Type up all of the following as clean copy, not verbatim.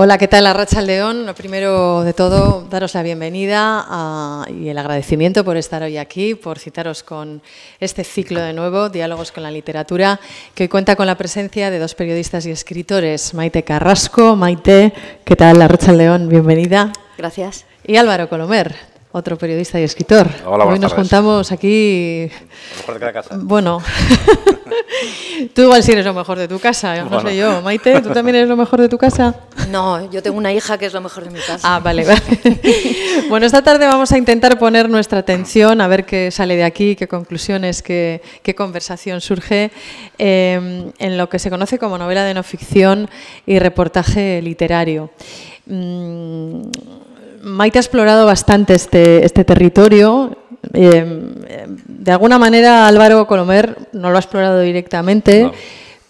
Hola, ¿qué tal? Arratsaldeon. Lo primero de todo, daros la bienvenida y el agradecimiento por estar hoy aquí, por citaros con este ciclo de nuevo, Diálogos con la Literatura, que hoy cuenta con la presencia de dos periodistas y escritores, Maite Carrasco. Maite, ¿qué tal? Arratsaldeon, bienvenida. Gracias. Y Álvaro Colomer, otro periodista y escritor. Hola, hoy nos juntamos aquí. Lo mejor de cada casa. Bueno, tú igual sí eres lo mejor de tu casa, no sé yo. Maite, ¿tú también eres lo mejor de tu casa? No, yo tengo una hija que es lo mejor de mi casa. Ah, vale, vale. Bueno, esta tarde vamos a intentar poner nuestra atención a ver qué sale de aquí, qué conclusiones, qué conversación surge en lo que se conoce como novela de no ficción y reportaje literario. Maite ha explorado bastante este territorio. De alguna manera Álvaro Colomer no lo ha explorado directamente, no,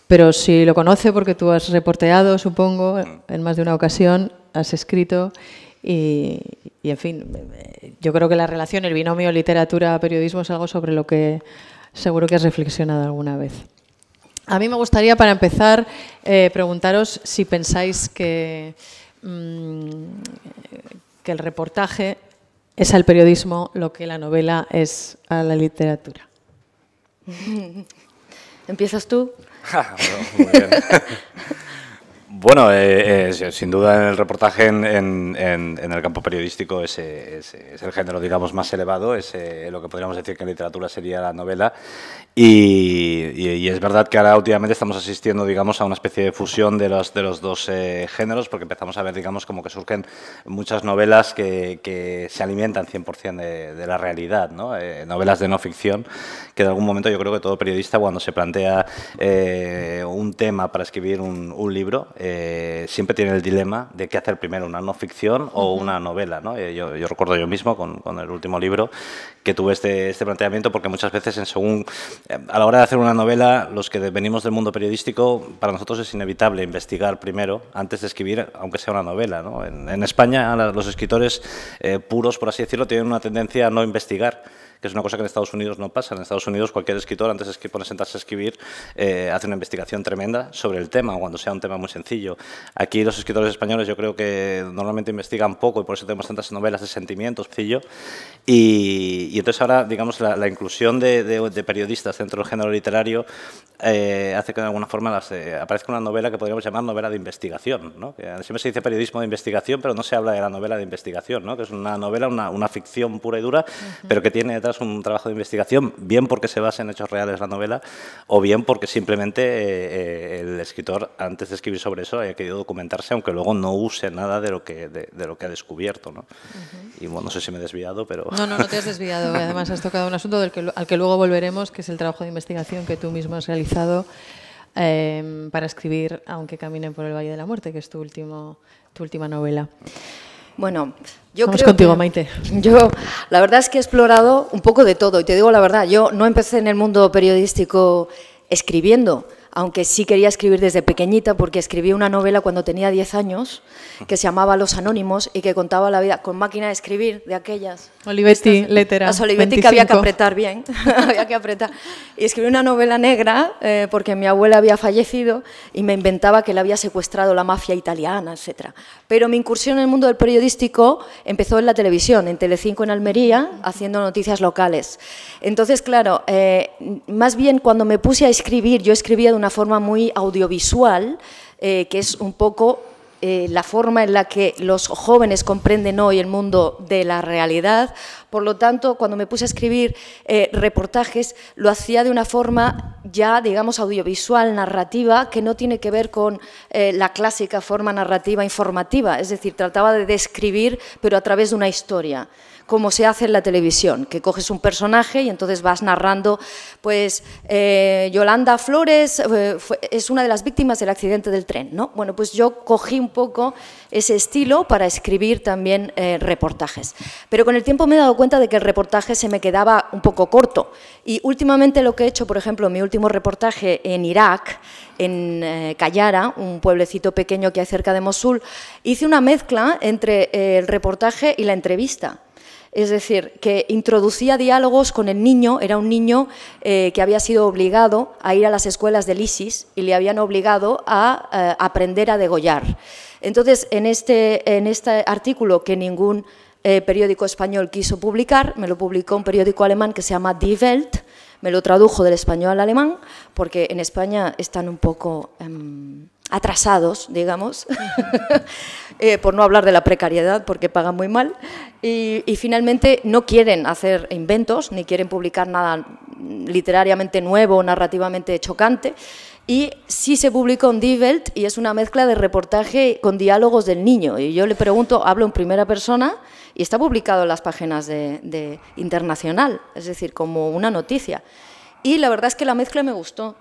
pero sí lo conoce porque tú has reporteado, supongo, en más de una ocasión, has escrito y en fin, yo creo que la relación, el binomio literatura-periodismo es algo sobre lo que seguro que has reflexionado alguna vez. A mí me gustaría, para empezar, preguntaros si pensáis que el reportaje es al periodismo lo que la novela es a la literatura. ¿Empiezas tú? Muy bien. Bueno, sin duda en el reportaje en el campo periodístico es el género, digamos, más elevado, es lo que podríamos decir que en literatura sería la novela. Y es verdad que ahora últimamente estamos asistiendo, digamos, a una especie de fusión de los dos géneros, porque empezamos a ver, digamos, como que surgen muchas novelas que se alimentan 100% de la realidad, ¿no? Novelas de no ficción, que en algún momento yo creo que todo periodista, cuando se plantea un tema para escribir un libro, siempre tiene el dilema de qué hacer primero, una no ficción o una novela, ¿no? Yo recuerdo yo mismo con el último libro que tuve este planteamiento, porque muchas veces a la hora de hacer una novela, los que venimos del mundo periodístico, para nosotros es inevitable investigar primero antes de escribir, aunque sea una novela, ¿no? En España los escritores puros, por así decirlo, tienen una tendencia a no investigar, que es una cosa que en Estados Unidos no pasa. En Estados Unidos cualquier escritor, antes de sentarse a escribir, hace una investigación tremenda sobre el tema, cuando sea un tema muy sencillo. Aquí los escritores españoles yo creo que normalmente investigan poco y por eso tenemos tantas novelas de sentimientos, sencillo. Y entonces ahora, digamos, la inclusión de periodistas dentro del género literario hace que de alguna forma aparezca una novela que podríamos llamar novela de investigación, ¿no? Que siempre se dice periodismo de investigación, pero no se habla de la novela de investigación, ¿no? Que es una novela, una ficción pura y dura, pero que tiene detrás un trabajo de investigación, bien porque se basa en hechos reales la novela, o bien porque simplemente el escritor, antes de escribir sobre eso, haya querido documentarse, aunque luego no use nada de lo que ha descubierto, ¿no? Y bueno, no sé si me he desviado, pero... No te has desviado. Además has tocado un asunto al que luego volveremos, que es el trabajo de investigación que tú mismo has realizado para escribir Aunque caminen por el Valle de la Muerte, que es tu última novela. Bueno, Vamos contigo, Maite. Yo, la verdad es que he explorado un poco de todo, y te digo la verdad, yo no empecé en el mundo periodístico escribiendo, aunque sí quería escribir desde pequeñita, porque escribí una novela cuando tenía 10 años, que se llamaba Los Anónimos, y que contaba la vida con máquina de escribir, de aquellas. Olivetti, lettera. Las Olivetti 25. Que había que apretar bien, había que apretar. Y escribí una novela negra, porque mi abuela había fallecido, y me inventaba que la había secuestrado la mafia italiana, etc. Pero mi incursión en el mundo del periodístico empezó en la televisión, en Telecinco en Almería, haciendo noticias locales. Entonces, claro, más bien cuando me puse a escribir, yo escribía de una forma muy audiovisual, que es un poco la forma en la que los jóvenes comprenden hoy el mundo de la realidad. Por lo tanto, cuando me puse a escribir reportajes, lo hacía de una forma ya, digamos, audiovisual, narrativa, que no tiene que ver con la clásica forma narrativa informativa, es decir, trataba de describir, pero a través de una historia, como se hace en la televisión, que coges un personaje y entonces vas narrando, pues, Yolanda Flores es una de las víctimas del accidente del tren, ¿no? Bueno, pues yo cogí un poco ese estilo para escribir también reportajes. Pero con el tiempo me he dado cuenta de que el reportaje se me quedaba un poco corto. Y últimamente lo que he hecho, por ejemplo, mi último reportaje en Irak, en Qayara, un pueblecito pequeño que hay cerca de Mosul, hice una mezcla entre el reportaje y la entrevista. Es decir, que introducía diálogos con el niño. Era un niño que había sido obligado a ir a las escuelas del ISIS y le habían obligado a aprender a degollar. Entonces, en este artículo que ningún periódico español quiso publicar, me lo publicó un periódico alemán que se llama Die Welt, me lo tradujo del español al alemán, porque en España están un poco atrasados, digamos, por no hablar de la precariedad, porque pagan muy mal, y finalmente no quieren hacer inventos, ni quieren publicar nada literariamente nuevo, narrativamente chocante, y sí se publicó en Die Welt, y es una mezcla de reportaje con diálogos del niño, y yo le pregunto, hablo en primera persona, y está publicado en las páginas de Internacional, es decir, como una noticia. Y la verdad es que la mezcla me gustó,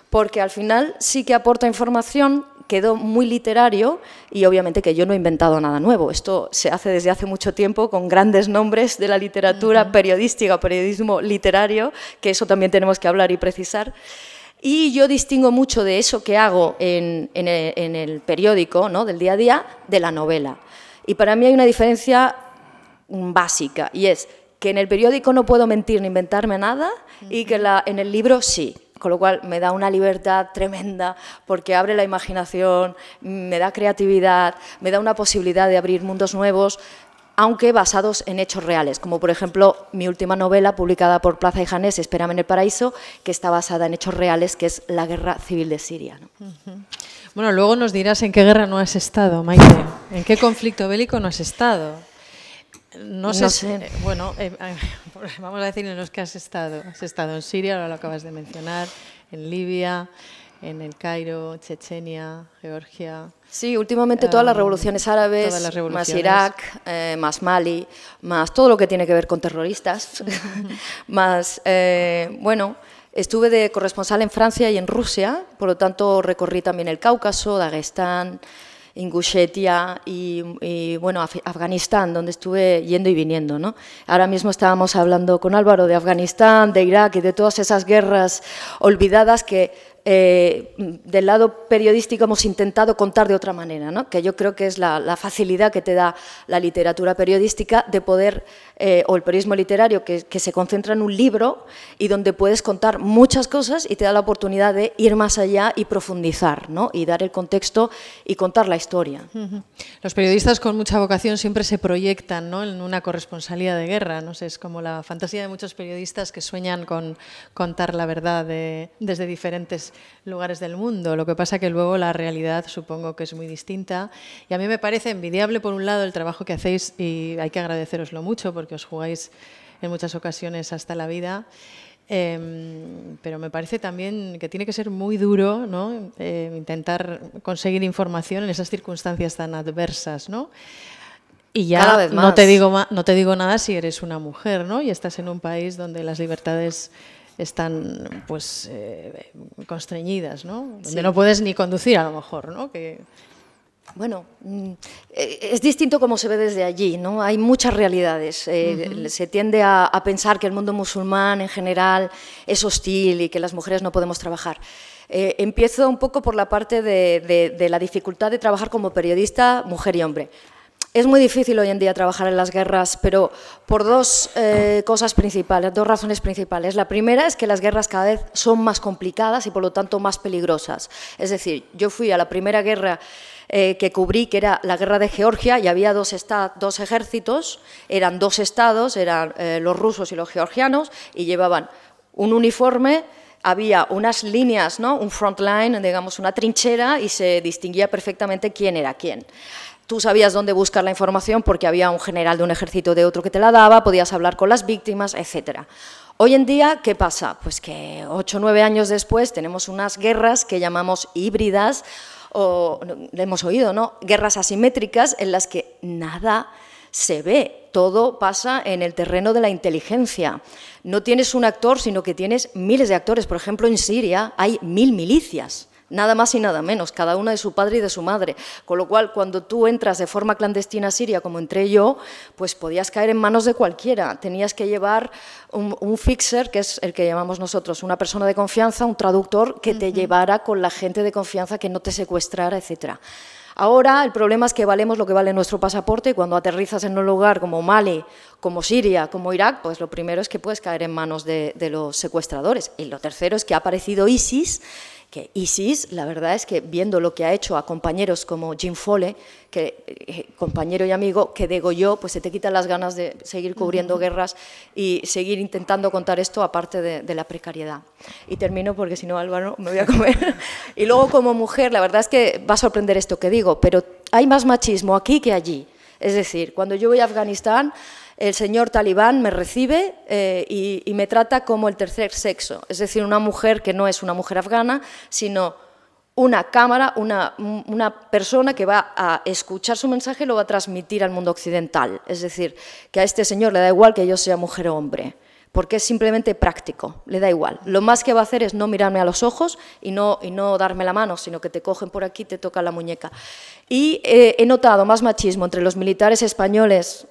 porque al final sí que aporta información, quedó muy literario y obviamente que yo no he inventado nada nuevo. Esto se hace desde hace mucho tiempo con grandes nombres de la literatura periodística, periodismo literario, que eso también tenemos que hablar y precisar. Y yo distingo mucho de eso que hago en el periódico, ¿no?, del día a día, de la novela. Y para mí hay una diferencia básica, y es que en el periódico no puedo mentir ni inventarme nada, y que en el libro sí, con lo cual me da una libertad tremenda porque abre la imaginación, me da creatividad, me da una posibilidad de abrir mundos nuevos, aunque basados en hechos reales, como por ejemplo mi última novela publicada por Plaza y Janés, Espérame en el paraíso, que está basada en hechos reales, que es la guerra civil de Siria, ¿no? Bueno, luego nos dirás en qué guerra no has estado, Maite, en qué conflicto bélico no has estado. No sé. Bueno, vamos a decir en los que has estado. Has estado en Siria, ahora lo acabas de mencionar, en Libia, en el Cairo, Chechenia, Georgia. Sí, últimamente todas las revoluciones árabes, todas las revoluciones. Más Irak, más Mali, más todo lo que tiene que ver con terroristas, más, bueno, estuve de corresponsal en Francia y en Rusia, por lo tanto recorrí también el Cáucaso, Dagestán, Ingushetia y bueno, Afganistán, donde estuve yendo y viniendo, ¿no? Ahora mismo estábamos hablando con Álvaro de Afganistán, de Irak y de todas esas guerras olvidadas que del lado periodístico hemos intentado contar de otra manera, ¿no? Que yo creo que es la facilidad que te da la literatura periodística de poder, o el periodismo literario, que se concentra en un libro y donde puedes contar muchas cosas y te da la oportunidad de ir más allá y profundizar, ¿no? Y dar el contexto y contar la historia. Los periodistas con mucha vocación siempre se proyectan, ¿no?, en una corresponsalía de guerra, no sé, es como la fantasía de muchos periodistas que sueñan con contar la verdad desde diferentes lugares del mundo. Lo que pasa que luego la realidad supongo que es muy distinta, y a mí me parece envidiable por un lado el trabajo que hacéis, y hay que agradeceroslo mucho porque os jugáis en muchas ocasiones hasta la vida, pero me parece también que tiene que ser muy duro, ¿no?, intentar conseguir información en esas circunstancias tan adversas, ¿no? Y ya no te digo nada si eres una mujer, ¿no?, y estás en un país donde las libertades están pues constreñidas, ¿no? Donde sí, no puedes ni conducir a lo mejor, ¿no? Bueno, es distinto como se ve desde allí, ¿no? Hay muchas realidades. Se tiende a pensar que el mundo musulmán en general es hostil y que las mujeres no podemos trabajar. Empiezo un poco por la parte de la dificultad de trabajar como periodista, mujer y hombre. Es muy difícil hoy en día trabajar en las guerras, pero por dos cosas principales, dos razones principales. La primera es que las guerras cada vez son más complicadas y por lo tanto más peligrosas. Es decir, yo fui a la primera guerra que cubrí, que era la guerra de Georgia, y había dos ejércitos, eran dos estados, eran los rusos y los georgianos, y llevaban un uniforme. Había unas líneas, ¿no?, un front line, digamos una trinchera, y se distinguía perfectamente quién era quién. Tú sabías dónde buscar la información porque había un general de un ejército de otro que te la daba, podías hablar con las víctimas, etc. Hoy en día, ¿qué pasa? Pues que 8 o 9 años después tenemos unas guerras que llamamos híbridas, o le hemos oído, ¿no?, guerras asimétricas en las que nada se ve, todo pasa en el terreno de la inteligencia. No tienes un actor, sino que tienes miles de actores. Por ejemplo, en Siria hay 1000 milicias nada más y nada menos, cada una de su padre y de su madre. Con lo cual, cuando tú entras de forma clandestina a Siria, como entré yo, pues podías caer en manos de cualquiera. Tenías que llevar un fixer, que es el que llamamos nosotros, una persona de confianza, un traductor, que te llevara con la gente de confianza, que no te secuestrara, etcétera. Ahora el problema es que valemos lo que vale nuestro pasaporte y cuando aterrizas en un lugar como Mali, como Siria, como Irak, pues lo primero es que puedes caer en manos de los secuestradores. Y lo tercero es que ha aparecido ISIS, que ISIS, la verdad es que viendo lo que ha hecho a compañeros como Jim Foley, compañero y amigo, que degolló, pues se te quitan las ganas de seguir cubriendo guerras y seguir intentando contar esto aparte de la precariedad. Y termino porque si no, Álvaro, me voy a comer. Y luego como mujer, la verdad es que va a sorprender esto que digo, pero hay más machismo aquí que allí. Es decir, cuando yo voy a Afganistán, el señor talibán me recibe y me trata como el tercer sexo, es decir, una mujer que no es una mujer afgana, sino una cámara, una persona que va a escuchar su mensaje y lo va a transmitir al mundo occidental. Es decir, que a este señor le da igual que yo sea mujer o hombre, porque es simplemente práctico, le da igual. Lo más que va a hacer es no mirarme a los ojos y no darme la mano, sino que te cogen por aquí y te tocan la muñeca. Y he notado más machismo entre los militares españoles,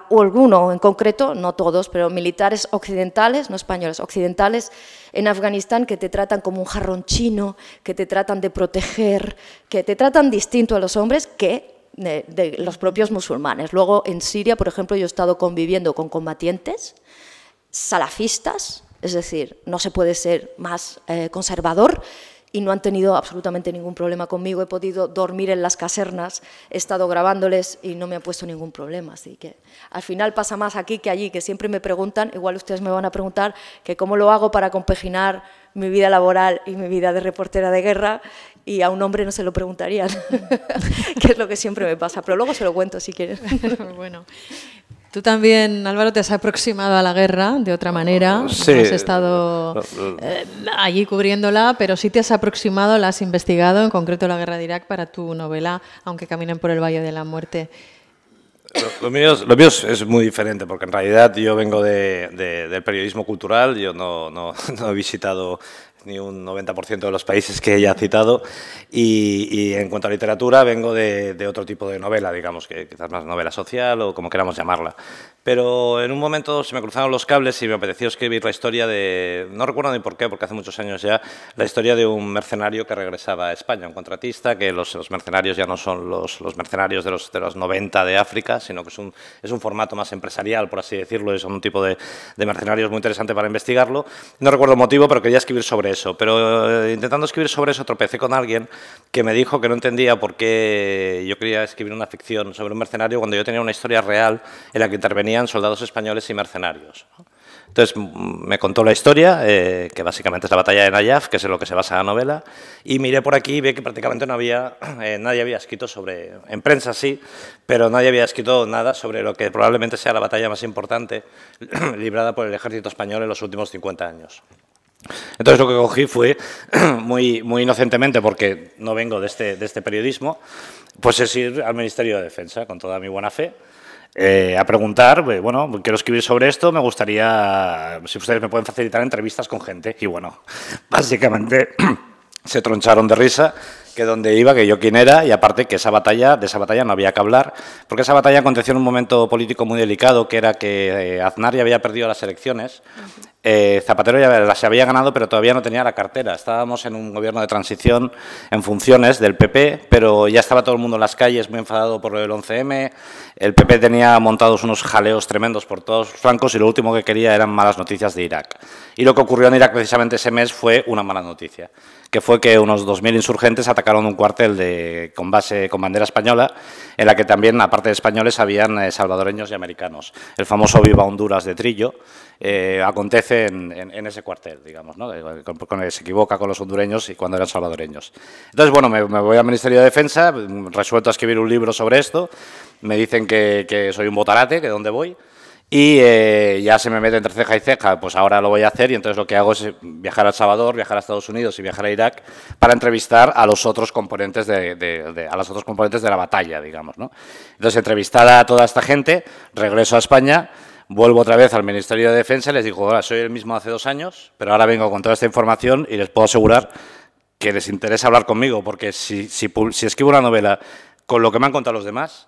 o alguno en concreto, no todos, pero militares occidentales, no españoles, occidentales en Afganistán, que te tratan como un jarrón chino, que te tratan de proteger, que te tratan distinto a los hombres que de los propios musulmanes. Luego en Siria, por ejemplo, yo he estado conviviendo con combatientes salafistas, es decir, no se puede ser más conservador, y no han tenido absolutamente ningún problema conmigo. He podido dormir en las casernas, he estado grabándoles y no me han puesto ningún problema. Así que al final pasa más aquí que allí, que siempre me preguntan, igual ustedes me van a preguntar, que cómo lo hago para compaginar mi vida laboral y mi vida de reportera de guerra, y a un hombre no se lo preguntarían, que es lo que siempre me pasa. Pero luego se lo cuento si quieres. Bueno. Tú también, Álvaro, te has aproximado a la guerra de otra manera. Sí. No has estado allí cubriéndola, pero sí te has aproximado, la has investigado, en concreto la guerra de Irak, para tu novela, Aunque caminen por el Valle de la Muerte. Lo mío es muy diferente, porque en realidad yo vengo del periodismo cultural, yo no he visitado ni un 90% de los países que ella ha citado, y en cuanto a literatura vengo de otro tipo de novela, digamos, que quizás más novela social o como queramos llamarla. Pero en un momento se me cruzaron los cables y me apeteció escribir la historia de, no recuerdo ni por qué, porque hace muchos años ya, la historia de un mercenario que regresaba a España, un contratista, que los mercenarios ya no son los mercenarios de los 90 de África, sino que es un formato más empresarial, por así decirlo, es un tipo de mercenarios muy interesante para investigarlo. No recuerdo el motivo, pero quería escribir sobre eso. Pero intentando escribir sobre eso tropecé con alguien que me dijo que no entendía por qué yo quería escribir una ficción sobre un mercenario cuando yo tenía una historia real en la que intervenían soldados españoles y mercenarios. Entonces me contó la historia, que básicamente es la batalla de Nayaf, que es en lo que se basa la novela, y miré por aquí y vi que prácticamente nadie había escrito sobre, en prensa sí, pero nadie había escrito nada sobre lo que probablemente sea la batalla más importante librada por el ejército español en los últimos 50 años. Entonces lo que cogí fue, muy inocentemente, porque no vengo de este periodismo, pues es ir al Ministerio de Defensa con toda mi buena fe, a preguntar, bueno, quiero escribir sobre esto, me gustaría, si ustedes me pueden facilitar entrevistas con gente. Y bueno, básicamente se troncharon de risa, que dónde iba, que yo quién era, y aparte que de esa batalla no había que hablar, porque esa batalla aconteció en un momento político muy delicado, que era que Aznar ya había perdido las elecciones, Zapatero ya las había ganado, pero todavía no tenía la cartera. Estábamos en un gobierno de transición en funciones del PP, pero ya estaba todo el mundo en las calles muy enfadado por lo del 11M, el PP tenía montados unos jaleos tremendos por todos los flancos y lo último que quería eran malas noticias de Irak. Y lo que ocurrió en Irak precisamente ese mes fue una mala noticia, que fue que unos 2.000 insurgentes atacaron un cuartel con bandera española, en la que también, aparte de españoles, habían salvadoreños y americanos. El famoso Viva Honduras de Trillo acontece en ese cuartel, digamos, ¿no? Se equivoca con los hondureños y cuando eran salvadoreños. Entonces, bueno, me voy al Ministerio de Defensa, resuelto a escribir un libro sobre esto, me dicen que soy un botarate, que dónde voy, y ya se me mete entre ceja y ceja, pues ahora lo voy a hacer, y entonces lo que hago es viajar a El Salvador, viajar a Estados Unidos y viajar a Irak para entrevistar a los otros componentes de la batalla, digamos, ¿no? Entonces, entrevistada a toda esta gente, regreso a España, vuelvo otra vez al Ministerio de Defensa y les digo, ahora soy el mismo hace 2 años, pero ahora vengo con toda esta información y les puedo asegurar que les interesa hablar conmigo, porque si escribo una novela con lo que me han contado los demás,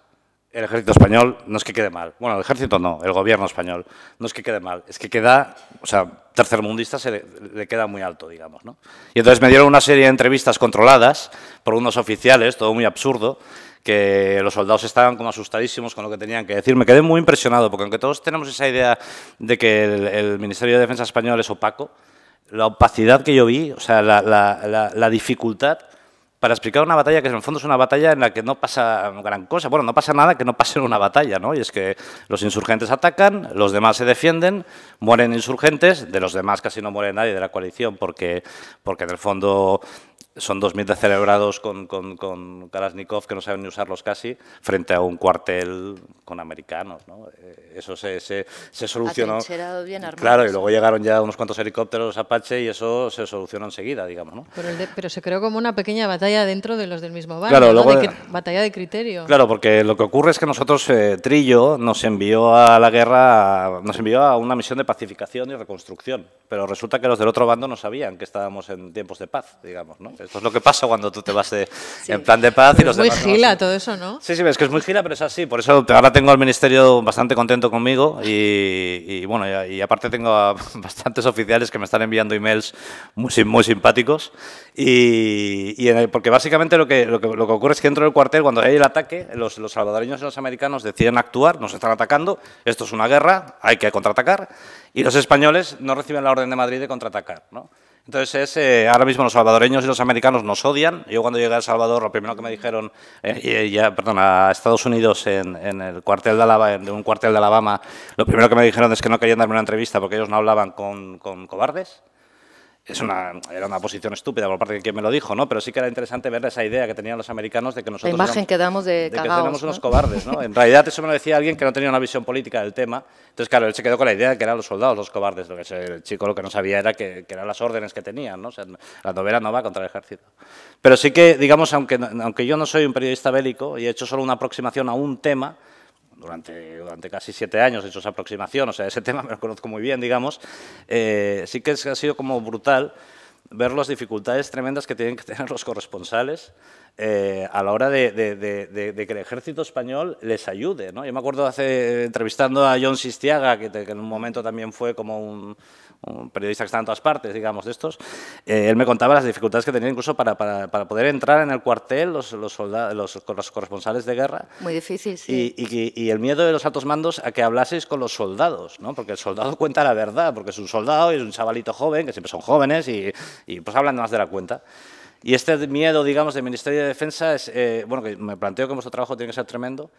el ejército español no es que quede mal. Bueno, el ejército no, el gobierno español no es que quede mal, es que queda, o sea, tercermundista le queda muy alto, digamos, ¿no? Y entonces me dieron una serie de entrevistas controladas por unos oficiales, todo muy absurdo, que los soldados estaban como asustadísimos con lo que tenían que decir. Me quedé muy impresionado, porque aunque todos tenemos esa idea de que el Ministerio de Defensa español es opaco, la opacidad que yo vi, o sea, la dificultad para explicar una batalla que en el fondo es una batalla en la que no pasa gran cosa. Bueno, no pasa nada que no pase en una batalla, ¿no? Y es que los insurgentes atacan, los demás se defienden, mueren insurgentes, de los demás casi no muere nadie de la coalición porque en el fondo son 2.000 descerebrados con Kalashnikov que no saben ni usarlos casi, frente a un cuartel con americanos, ¿no? Eso se solucionó. Bien armados. Claro, y luego llegaron ya unos cuantos helicópteros Apache y eso se solucionó enseguida, digamos, ¿no? Pero se creó como una pequeña batalla dentro de los del mismo bando, claro, ¿no? luego, batalla de criterio. Claro, porque lo que ocurre es que nosotros, Trillo, nos envió a la guerra, nos envió a una misión de pacificación y reconstrucción, pero resulta que los del otro bando no sabían que estábamos en tiempos de paz, digamos, ¿no? Esto es lo que pasa cuando tú te vas en plan de paz y los demás... Es muy gila todo eso, ¿no? Sí, es que es muy gila, pero es así. Por eso ahora tengo al Ministerio bastante contento conmigo y bueno, y aparte tengo a bastantes oficiales que me están enviando emails muy simpáticos porque básicamente lo que ocurre es que dentro del cuartel, cuando hay el ataque, los salvadoreños y los americanos deciden actuar, nos están atacando, esto es una guerra, hay que contraatacar, y los españoles no reciben la orden de Madrid de contraatacar, ¿no? Entonces, ahora mismo los salvadoreños y los americanos nos odian. Yo cuando llegué a El Salvador, lo primero que me dijeron, a Estados Unidos, en el cuartel de un cuartel de Alabama, lo primero que me dijeron es que no querían darme una entrevista porque ellos no hablaban con cobardes. Era una posición estúpida por parte de quien me lo dijo, ¿no? Pero sí que era interesante ver esa idea que tenían los americanos de que nosotros la imagen que damos de que cagaos, éramos unos cobardes, ¿no? En realidad eso me lo decía alguien que no tenía una visión política del tema. Entonces, claro, él se quedó con la idea de que eran los soldados los cobardes. El chico lo que no sabía era que eran las órdenes que tenían, ¿no? O sea, la novela no va contra el ejército. Pero sí que, digamos, aunque yo no soy un periodista bélico y he hecho solo una aproximación a un tema, durante casi 7 años he hecho esa aproximación, o sea, ese tema me lo conozco muy bien, digamos, sí que ha sido como brutal ver las dificultades tremendas que tienen que tener los corresponsales a la hora de que el ejército español les ayude, ¿no? Yo me acuerdo entrevistando a John Sistiaga, que en un momento también fue como un periodista que está en todas partes, digamos, de estos, él me contaba las dificultades que tenían incluso para poder entrar en el cuartel los corresponsales de guerra. Muy difícil, sí. Y el miedo de los altos mandos a que hablaseis con los soldados, ¿no? Porque el soldado cuenta la verdad, porque es un soldado y es un chavalito joven, que siempre son jóvenes y pues hablan más de la cuenta. Y este miedo, digamos, del Ministerio de Defensa es, bueno, que me planteo que vuestro trabajo tiene que ser tremendo.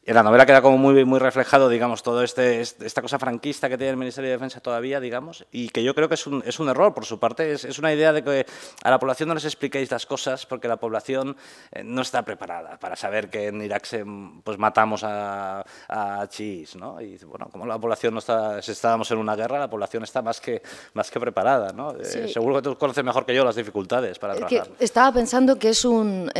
En la novela queda como muy reflejado, digamos, todo esta cosa franquista que tiene el Ministerio de Defensa todavía, digamos, y que yo creo que es un error por su parte. Es una idea de que a la población no les expliquéis las cosas porque la población no está preparada para saber que en Irak pues matamos a chiíes, ¿no? Y bueno, como la población no está, si estábamos en una guerra, la población está más que preparada, ¿no? Sí. Seguro que tú conoces mejor que yo las dificultades para trabajar. Estaba pensando que es un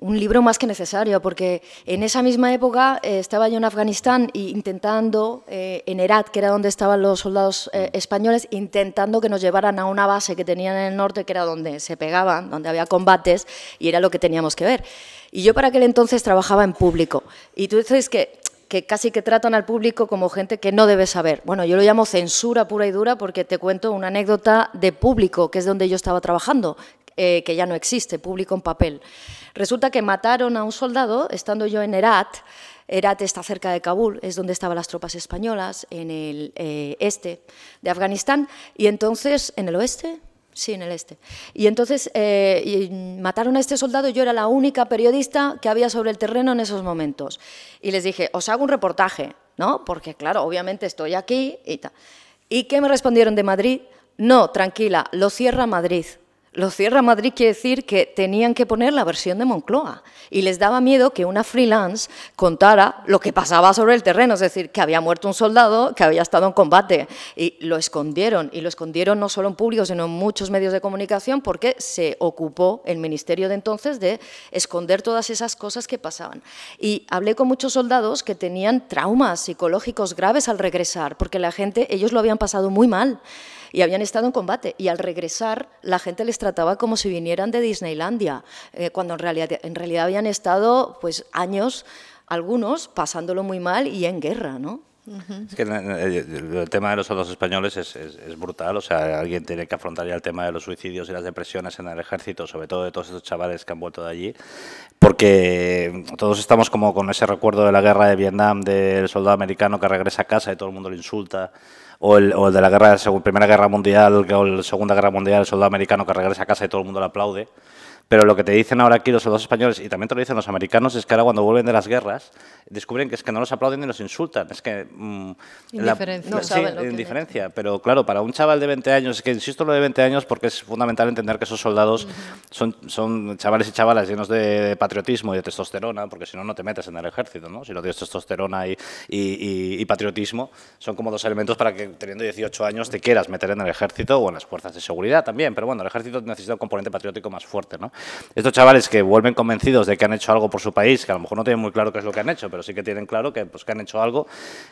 libro más que necesario, porque en esa misma época estaba yo en Afganistán intentando, en Herat, que era donde estaban los soldados españoles, intentando que nos llevaran a una base que tenían en el norte, que era donde se pegaban, donde había combates, y era lo que teníamos que ver. Y yo para aquel entonces trabajaba en público, y tú dices que casi que tratan al público como gente que no debe saber. Bueno, yo lo llamo censura pura y dura porque te cuento una anécdota de público, que es donde yo estaba trabajando, que ya no existe, público en papel. Resulta que mataron a un soldado estando yo en Herat. Herat está cerca de Kabul, es donde estaban las tropas españolas, en el este de Afganistán, y entonces, ¿en el oeste? Sí, en el este. Y entonces mataron a este soldado y yo era la única periodista que había sobre el terreno en esos momentos. Y les dije, os hago un reportaje, ¿no? Porque claro, obviamente estoy aquí y tal. ¿Y qué me respondieron de Madrid? No, tranquila, lo cierra Madrid. Lo cierra Madrid quiere decir que tenían que poner la versión de Moncloa y les daba miedo que una freelance contara lo que pasaba sobre el terreno, es decir, que había muerto un soldado que había estado en combate y lo escondieron no solo en público sino en muchos medios de comunicación porque se ocupó el ministerio de entonces de esconder todas esas cosas que pasaban. Y hablé con muchos soldados que tenían traumas psicológicos graves al regresar porque ellos lo habían pasado muy mal y habían estado en combate y al regresar la gente les trataba trataba como si vinieran de Disneylandia, cuando en realidad habían estado pues años, algunos, pasándolo muy mal y en guerra, ¿no? Es que el tema de los soldados españoles es brutal, o sea, alguien tiene que afrontar ya el tema de los suicidios y las depresiones en el ejército, sobre todo de todos estos chavales que han vuelto de allí, porque todos estamos como con ese recuerdo de la guerra de Vietnam, del soldado americano que regresa a casa y todo el mundo lo insulta, o el de la Primera Guerra Mundial o la Segunda Guerra Mundial, el soldado americano que regresa a casa y todo el mundo lo aplaude. Pero lo que te dicen ahora aquí los soldados españoles, y también te lo dicen los americanos, es que ahora cuando vuelven de las guerras, descubren que es que no los aplauden ni los insultan. Es que... indiferencia. No saben lo que indiferencia. Pero claro, para un chaval de 20 años, es que insisto lo de 20 años porque es fundamental entender que esos soldados son chavales y chavalas llenos de patriotismo y de testosterona, porque si no, no te metes en el ejército, ¿no? Si no tienes testosterona y patriotismo, son como dos elementos para que teniendo 18 años te quieras meter en el ejército o en las fuerzas de seguridad también. Pero bueno, el ejército necesita un componente patriótico más fuerte, ¿no? Estos chavales que vuelven convencidos de que han hecho algo por su país, que a lo mejor no tienen muy claro qué es lo que han hecho, pero sí que tienen claro que, pues, que han hecho algo,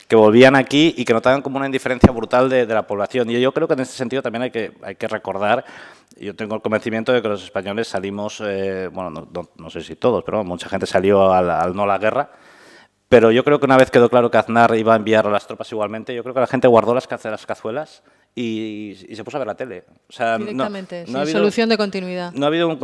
que volvían aquí y que notaban como una indiferencia brutal de la población. Y yo creo que en este sentido también hay que recordar, yo tengo el convencimiento de que los españoles salimos, bueno, no sé si todos, pero mucha gente salió al no a la guerra. Pero yo creo que una vez quedó claro que Aznar iba a enviar a las tropas igualmente, yo creo que la gente guardó las cazuelas y se puso a ver la tele. O sea, directamente, no ha habido, solución de continuidad. No ha habido un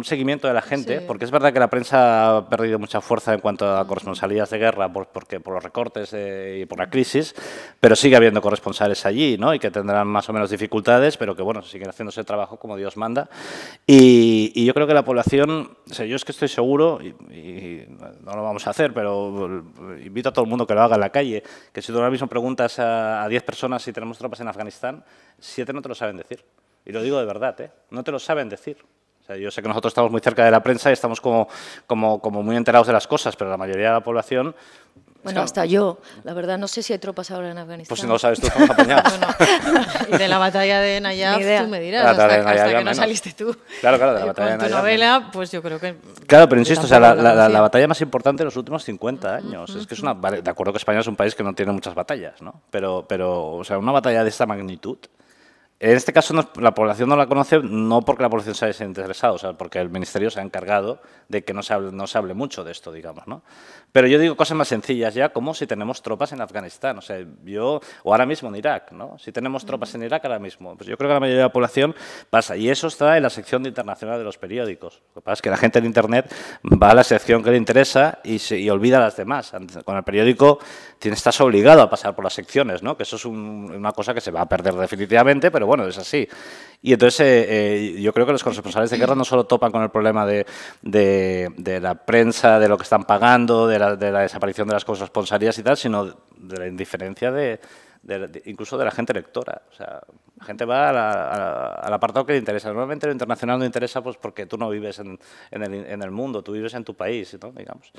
seguimiento de la gente, porque es verdad que la prensa ha perdido mucha fuerza en cuanto a corresponsalías de guerra por los recortes y por la crisis, pero sigue habiendo corresponsales allí, ¿no? Y que tendrán más o menos dificultades, pero que bueno, siguen haciendo ese trabajo como Dios manda. Y yo creo que la población, o sea, yo es que estoy seguro, y no lo vamos a hacer, pero invito a todo el mundo que lo haga en la calle, que si tú ahora mismo preguntas a 10 personas si tenemos tropas en Afganistán, 7 no te lo saben decir. Y lo digo de verdad, ¿eh? No te lo saben decir. O sea, yo sé que nosotros estamos muy cerca de la prensa y estamos como muy enterados de las cosas, pero la mayoría de la población... Bueno, hasta yo. La verdad, no sé si hay tropas ahora en Afganistán. Pues si no lo sabes tú, estamos apañados. Bueno, y de la batalla de Nayaf, tú me dirás, hasta que no saliste tú. Claro, de la batalla de Nayaf. Con tu novela, pues yo creo que... Claro, pero insisto, o sea, la batalla más importante de los últimos 50 años. Es que es una... Vale, de acuerdo que España es un país que no tiene muchas batallas, ¿no? Pero o sea, una batalla de esta magnitud... En este caso la población no la conoce no porque la población se haya interesado, o sea, porque el Ministerio se ha encargado de que no se hable mucho de esto, digamos, ¿no? Pero yo digo cosas más sencillas ya, como si tenemos tropas en Afganistán, o sea, o ahora mismo en Irak, ¿no? Si tenemos tropas en Irak ahora mismo, pues yo creo que la mayoría de la población pasa, y eso está en la sección de internacional de los periódicos. Lo que pasa es que la gente en Internet va a la sección que le interesa y olvida las demás. Con el periódico estás obligado a pasar por las secciones, ¿no? Que eso es una cosa que se va a perder definitivamente, pero bueno, es así. Y entonces yo creo que los corresponsales de guerra no solo topan con el problema de la prensa, de lo que están pagando, de la desaparición de las corresponsalías y tal, sino de la indiferencia incluso de la gente lectora. O sea, la gente va al apartado que le interesa. Normalmente lo internacional no interesa pues porque tú no vives en el mundo, tú vives en tu país, ¿no? Digamos.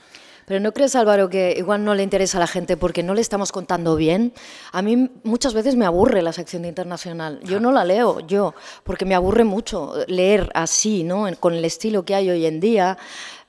Pero ¿no crees, Álvaro, que igual no le interesa a la gente porque no le estamos contando bien? A mí muchas veces me aburre la sección de internacional. Yo no la leo, porque me aburre mucho leer así, ¿no? Con el estilo que hay hoy en día,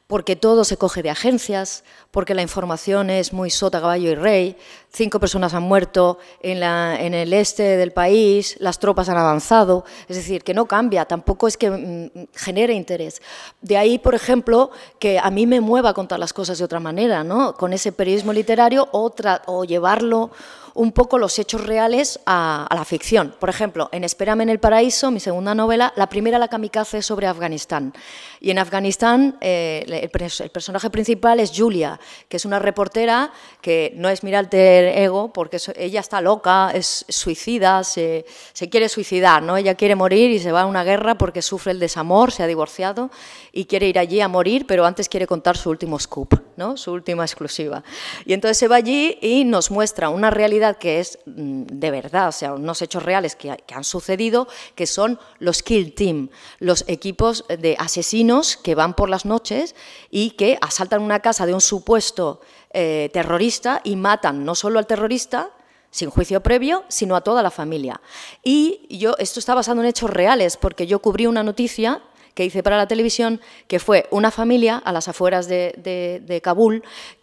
porque todo se coge de agencias, porque la información es muy sota, caballo y rey. 5 personas han muerto en el este del país, las tropas han avanzado, es decir, que no cambia, tampoco es que genere interés. De ahí, por ejemplo, que a mí me mueva contar las cosas de otra manera, ¿no? Con ese periodismo literario o llevarlo un poco los hechos reales a la ficción. Por ejemplo, en Espérame en el paraíso, mi segunda novela, la primera, La kamikaze, es sobre Afganistán. Y en Afganistán el personaje principal es Julia, que es una reportera que no es mi alter ego, porque ella está loca, es suicida, se quiere suicidar, ¿no? Ella quiere morir y se va a una guerra porque sufre el desamor, se ha divorciado y quiere ir allí a morir, pero antes quiere contar su último scoop, ¿no? Su última exclusiva. Y entonces se va allí y nos muestra una realidad que es de verdad, o sea, unos hechos reales que han sucedido, que son los Kill Team, los equipos de asesinos que van por las noches y que asaltan una casa de un supuesto terrorista y matan no solo al terrorista, sin juicio previo, sino a toda la familia. Y esto está basado en hechos reales, porque yo cubrí una noticia que hice para la televisión, que fue una familia a las afueras de Kabul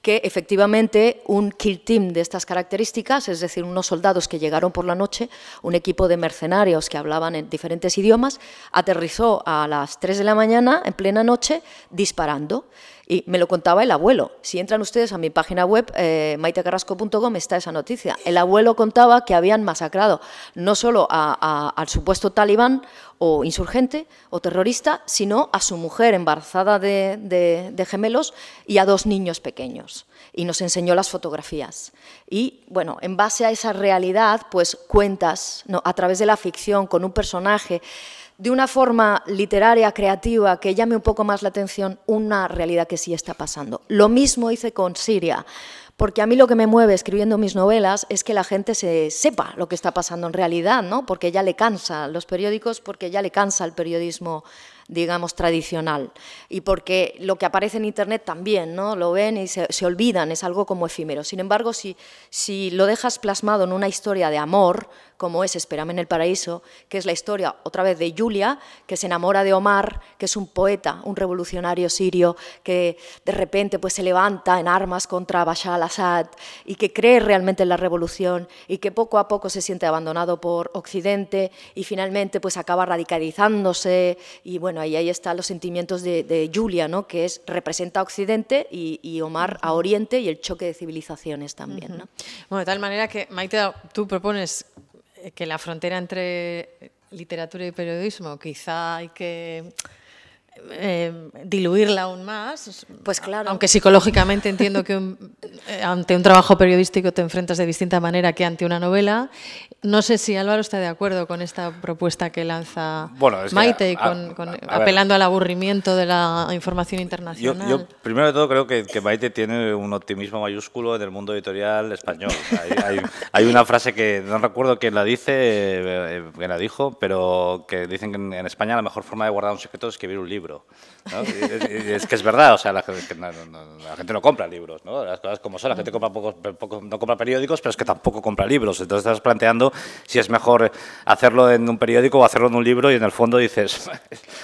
que efectivamente un kill team de estas características, es decir, unos soldados que llegaron por la noche, un equipo de mercenarios que hablaban en diferentes idiomas, aterrizó a las 3 de la mañana, en plena noche, disparando. Y me lo contaba el abuelo. Si entran ustedes a mi página web, maitecarrasco.com, está esa noticia. El abuelo contaba que habían masacrado no solo al supuesto talibán o insurgente o terrorista, sino a su mujer embarazada de gemelos y a 2 niños pequeños. Y nos enseñó las fotografías. Y, bueno, en base a esa realidad, pues cuentas, ¿no?, a través de la ficción, con un personaje, de una forma literaria, creativa, que llame un poco más la atención, una realidad que sí está pasando. Lo mismo hice con Siria, porque a mí lo que me mueve escribiendo mis novelas es que la gente sepa lo que está pasando en realidad, ¿no? Porque ya le cansa los periódicos, porque ya le cansa el periodismo, digamos, tradicional, y porque lo que aparece en Internet también, ¿no?, lo ven y se olvidan, es algo como efímero. Sin embargo, si lo dejas plasmado en una historia de amor, como es Espérame en el paraíso, que es la historia, otra vez, de Julia, que se enamora de Omar, que es un poeta, un revolucionario sirio, que de repente pues, se levanta en armas contra Bashar al-Assad y que cree realmente en la revolución y que poco a poco se siente abandonado por Occidente y finalmente pues, acaba radicalizándose. Y bueno, ahí están los sentimientos de Julia, ¿no?, que representa a Occidente y Omar a Oriente, y el choque de civilizaciones también, ¿no? Bueno, de tal manera que, Maite, tú propones que la frontera entre literatura y periodismo quizá hay que diluirla aún más. Pues claro. Aunque psicológicamente entiendo que ante un trabajo periodístico te enfrentas de distinta manera que ante una novela. No sé si Álvaro está de acuerdo con esta propuesta que lanza Maite, apelando al aburrimiento de la información internacional. Yo primero de todo creo que Maite tiene un optimismo mayúsculo en el mundo editorial español. Hay una frase que no recuerdo quién la dijo, pero que dicen que en España la mejor forma de guardar un secreto es escribir un libro, ¿no? Y es que es verdad, o sea, la gente no compra libros, ¿no? Las cosas como son, la gente compra no compra periódicos, pero es que tampoco compra libros. Entonces estás planteando si es mejor hacerlo en un periódico o hacerlo en un libro, y en el fondo dices,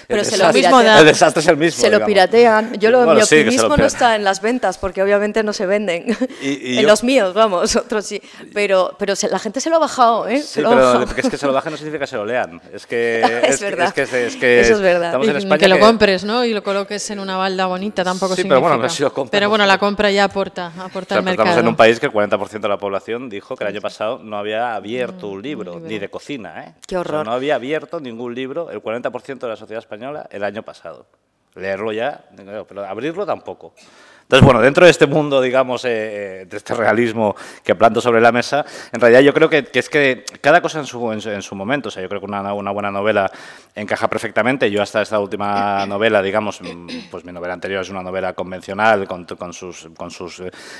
pero el desastre es el mismo. Se lo piratean. Mi optimismo no está en las ventas, porque obviamente no se venden. En los míos, vamos, otros sí. Pero la gente se lo ha bajado, ¿eh? Sí, pero es que se lo bajen no significa que se lo lean. Es que es verdad. Eso es verdad. Estamos en España que lo compres, ¿no? Y lo coloques en una balda bonita, tampoco significa. Pero bueno, si lo compras, pero bueno, la compra ya aporta al mercado. Estamos en un país que el 40% de la población dijo que el año pasado no había abierto un libro, ni de cocina, ¿eh? Qué horror. O sea, no había abierto ningún libro, el 40% de la sociedad española, el año pasado. Leerlo ya, pero abrirlo tampoco. Entonces, bueno, dentro de este mundo, digamos, de este realismo que planto sobre la mesa, en realidad yo creo que es que cada cosa en su momento. O sea, yo creo que una buena novela encaja perfectamente. Yo hasta esta última novela, digamos, pues mi novela anterior es una novela convencional, con sus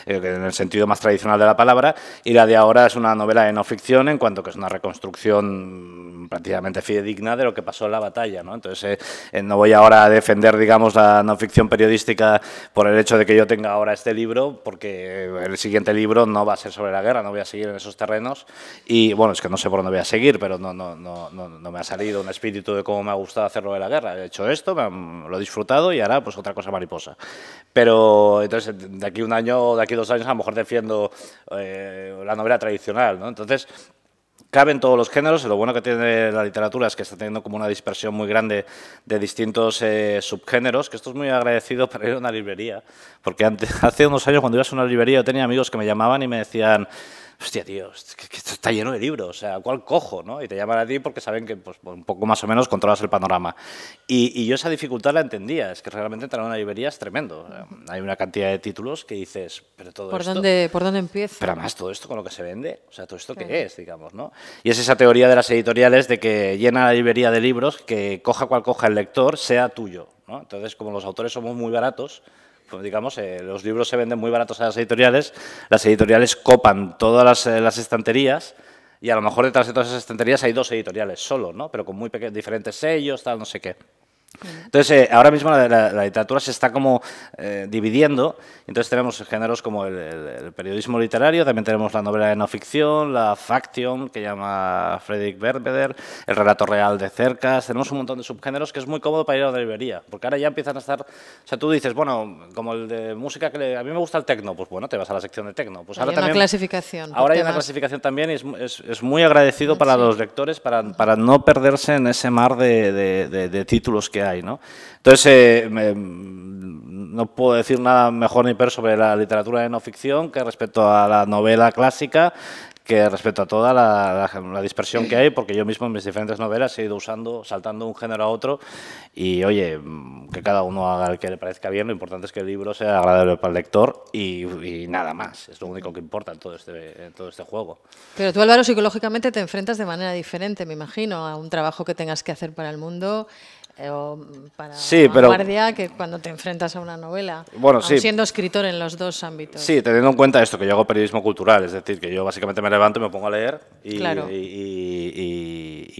en el sentido más tradicional de la palabra, y la de ahora es una novela de no ficción, en cuanto que es una reconstrucción prácticamente fidedigna de lo que pasó en la batalla, ¿no? Entonces, no voy ahora a defender, digamos, la no ficción periodística por el hecho de que yo tenga ahora este libro, porque el siguiente libro no va a ser sobre la guerra, no voy a seguir en esos terrenos, y bueno, es que no sé por dónde voy a seguir, pero no me ha salido un espíritu de cómo me ha gustado hacerlo de la guerra. He hecho esto, lo he disfrutado, y ahora pues otra cosa mariposa. Pero entonces de aquí un año, de aquí 2 años, a lo mejor defiendo la novela tradicional, ¿no? Entonces caben todos los géneros, y lo bueno que tiene la literatura es que está teniendo como una dispersión muy grande de distintos subgéneros, que esto es muy agradecido para ir a una librería, porque hace unos años cuando ibas a una librería yo tenía amigos que me llamaban y me decían: hostia, tío, que esto está lleno de libros, o sea, ¿cuál cojo? ¿No? Y te llaman a ti porque saben que pues, un poco más o menos controlas el panorama. Y yo esa dificultad la entendía, es que realmente entrar a una librería es tremendo. O sea, hay una cantidad de títulos que dices, pero todo ¿Por esto... ¿Por dónde empiezo? Pero además todo esto con lo que se vende, o sea, todo esto qué es, digamos, ¿no? Y es esa teoría de las editoriales de que llena la librería de libros, que coja cual coja el lector, sea tuyo, ¿no? Entonces, como los autores somos muy baratos, pues digamos, los libros se venden muy baratos a las editoriales copan todas las estanterías, y a lo mejor detrás de todas esas estanterías hay 2 editoriales solo, ¿no? Pero con muy diferentes sellos, tal, no sé qué. Entonces, ahora mismo la literatura se está como dividiendo. Entonces tenemos géneros como el periodismo literario, también tenemos la novela de no ficción, la faction, que llama Fredrik Verbeer, el relato real de cercas. Tenemos un montón de subgéneros que es muy cómodo para ir a la librería, porque ahora ya empiezan a estar... O sea, tú dices, bueno, como el de música, a mí me gusta el tecno, pues bueno, te vas a la sección de tecno. Pues ahora también, una clasificación. Ahora hay una clasificación también y es muy agradecido para los lectores para no perderse en ese mar de títulos que hay, ¿no? Entonces, no puedo decir nada mejor ni peor sobre la literatura de no ficción que respecto a la novela clásica, que respecto a toda la dispersión que hay, porque yo mismo en mis diferentes novelas he ido saltando un género a otro, y oye, que cada uno haga el que le parezca bien, lo importante es que el libro sea agradable para el lector y nada más, es lo único que importa en todo este juego. Pero tú, Álvaro, psicológicamente te enfrentas de manera diferente, me imagino, a un trabajo que tengas que hacer para el mundo, o para la guardia, que cuando te enfrentas a una novela, bueno, sí, siendo escritor en los dos ámbitos. Sí, teniendo en cuenta esto, que yo hago periodismo cultural, es decir, que yo básicamente me levanto y me pongo a leer y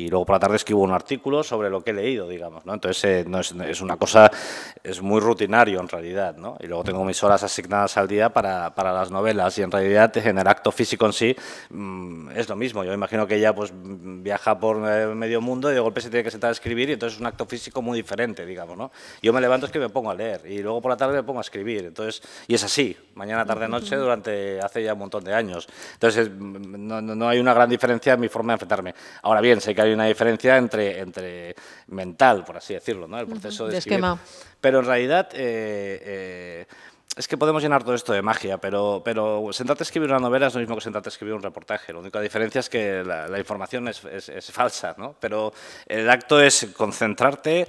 luego por la tarde escribo un artículo sobre lo que he leído, digamos, ¿no? Entonces es una cosa, es muy rutinario en realidad, ¿no? Y luego tengo mis horas asignadas al día para las novelas y en realidad en el acto físico en sí es lo mismo. Yo imagino que ella pues viaja por medio mundo y de golpe se tiene que sentar a escribir y entonces es un acto físico muy diferente, digamos, ¿no? Yo me levanto es que me pongo a leer y luego por la tarde me pongo a escribir, entonces, y es así, mañana, tarde, noche, hace ya un montón de años. Entonces, no hay una gran diferencia en mi forma de enfrentarme. Ahora bien, sé que hay una diferencia entre mental, por así decirlo, ¿no? El proceso de escribir. Esquema. Pero en realidad... es que podemos llenar todo esto de magia, pero sentarte a escribir una novela es lo mismo que sentarte a escribir un reportaje. La única diferencia es que la información es falsa, ¿no? Pero el acto es concentrarte,